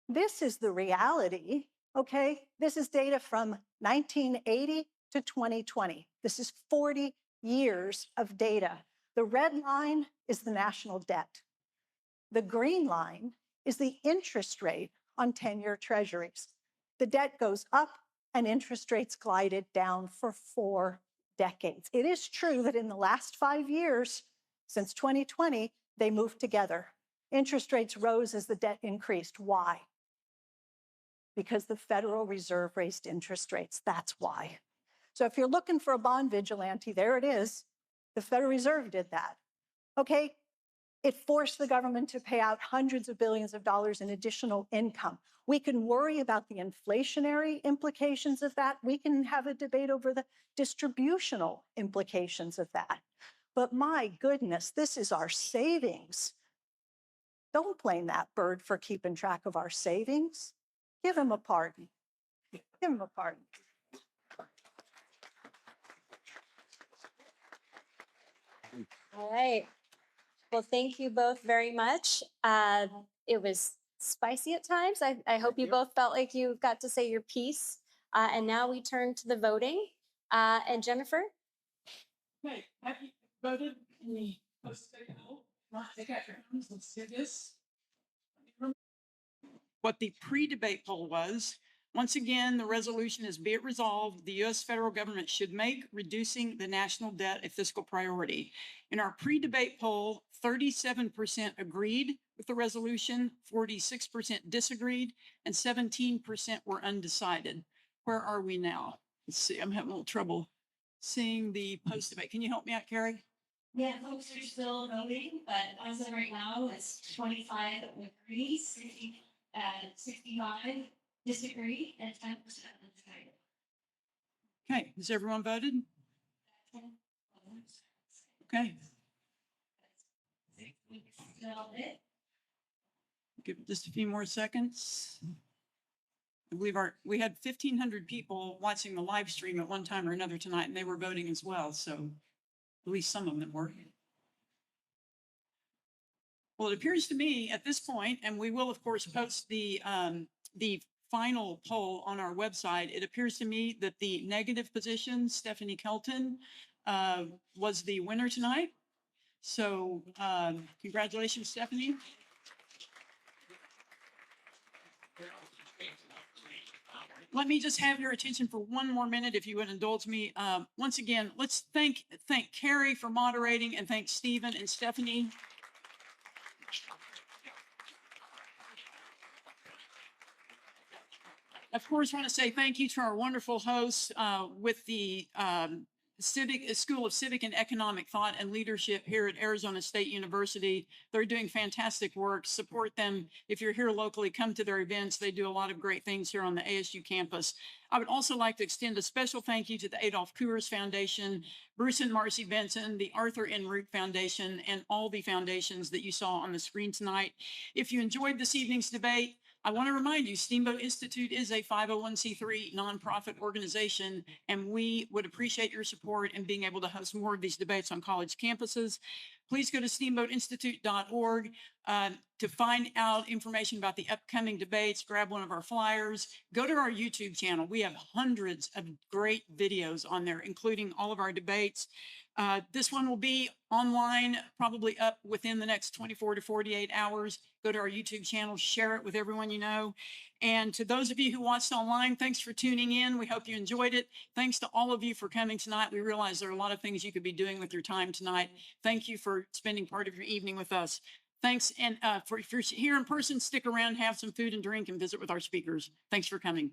This is the reality, okay? This is data from 1980 to 2020. This is 40 years of data. The red line is the national debt. The green line is the interest rate on 10-year treasuries. The debt goes up and interest rates glided down for 4 decades. It is true that in the last 5 years, since 2020, they moved together. Interest rates rose as the debt increased. Why? Because the Federal Reserve raised interest rates. That's why. So if you're looking for a bond vigilante, there it is. The Federal Reserve did that. Okay? It forced the government to pay out hundreds of billions of dollars in additional income. We can worry about the inflationary implications of that. We can have a debate over the distributional implications of that. But my goodness, this is our savings. Don't blame that bird for keeping track of our savings. Give him a pardon. Give him a pardon. All right. Well, thank you both very much. It was spicy at times. I hope you both felt like you got to say your piece. And now we turn to the voting. And Jennifer? Okay, have you voted in the post-state poll? Take out your hands, let's do this. What the pre-debate poll was, once again, the resolution is be it resolved, the U.S. federal government should make reducing the national debt a fiscal priority. In our pre-debate poll, 37% agreed with the resolution, 46% disagreed, and 17% were undecided. Where are we now? Let's see, I'm having a little trouble seeing the post-debate. Can you help me out, Carrie? Yeah, folks are still voting, but as of right now, it's 25 agree, 65 disagree, and 10% undecided. Okay, has everyone voted? Okay, Still it. give it just a few more seconds. I believe we had 1,500 people watching the live stream at one time or another tonight, and they were voting as well. So at least some of them were. Well, it appears to me at this point, and we will of course post the final poll on our website. It appears to me that the negative position, Stephanie Kelton, was the winner tonight. So congratulations, Stephanie. Let me just have your attention for one more minute, if you would indulge me. Once again, let's thank Carrie for moderating and thank Stephen and Stephanie. Of course, I want to say thank you to our wonderful hosts with the School of Civic and Economic Thought and Leadership here at Arizona State University. They're doing fantastic work. Support them. If you're here locally, come to their events. They do a lot of great things here on the ASU campus. I would also like to extend a special thank you to the Adolph Coors Foundation, Bruce and Marcy Benson, the Arthur and Root Foundation, and all the foundations that you saw on the screen tonight. If you enjoyed this evening's debate, I want to remind you, Steamboat Institute is a 501c3 nonprofit organization, and we would appreciate your support in being able to host more of these debates on college campuses. Please go to steamboatinstitute.org to find out information about the upcoming debates. Grab one of our flyers. Go to our YouTube channel. We have hundreds of great videos on there, including all of our debates. This one will be online, probably up within the next 24 to 48 hours. Go to our YouTube channel, share it with everyone you know. And to those of you who watched online, thanks for tuning in. We hope you enjoyed it. Thanks to all of you for coming tonight. We realize there are a lot of things you could be doing with your time tonight. Thank you for spending part of your evening with us. Thanks. And if you're here in person, stick around, have some food and drink, and visit with our speakers. Thanks for coming.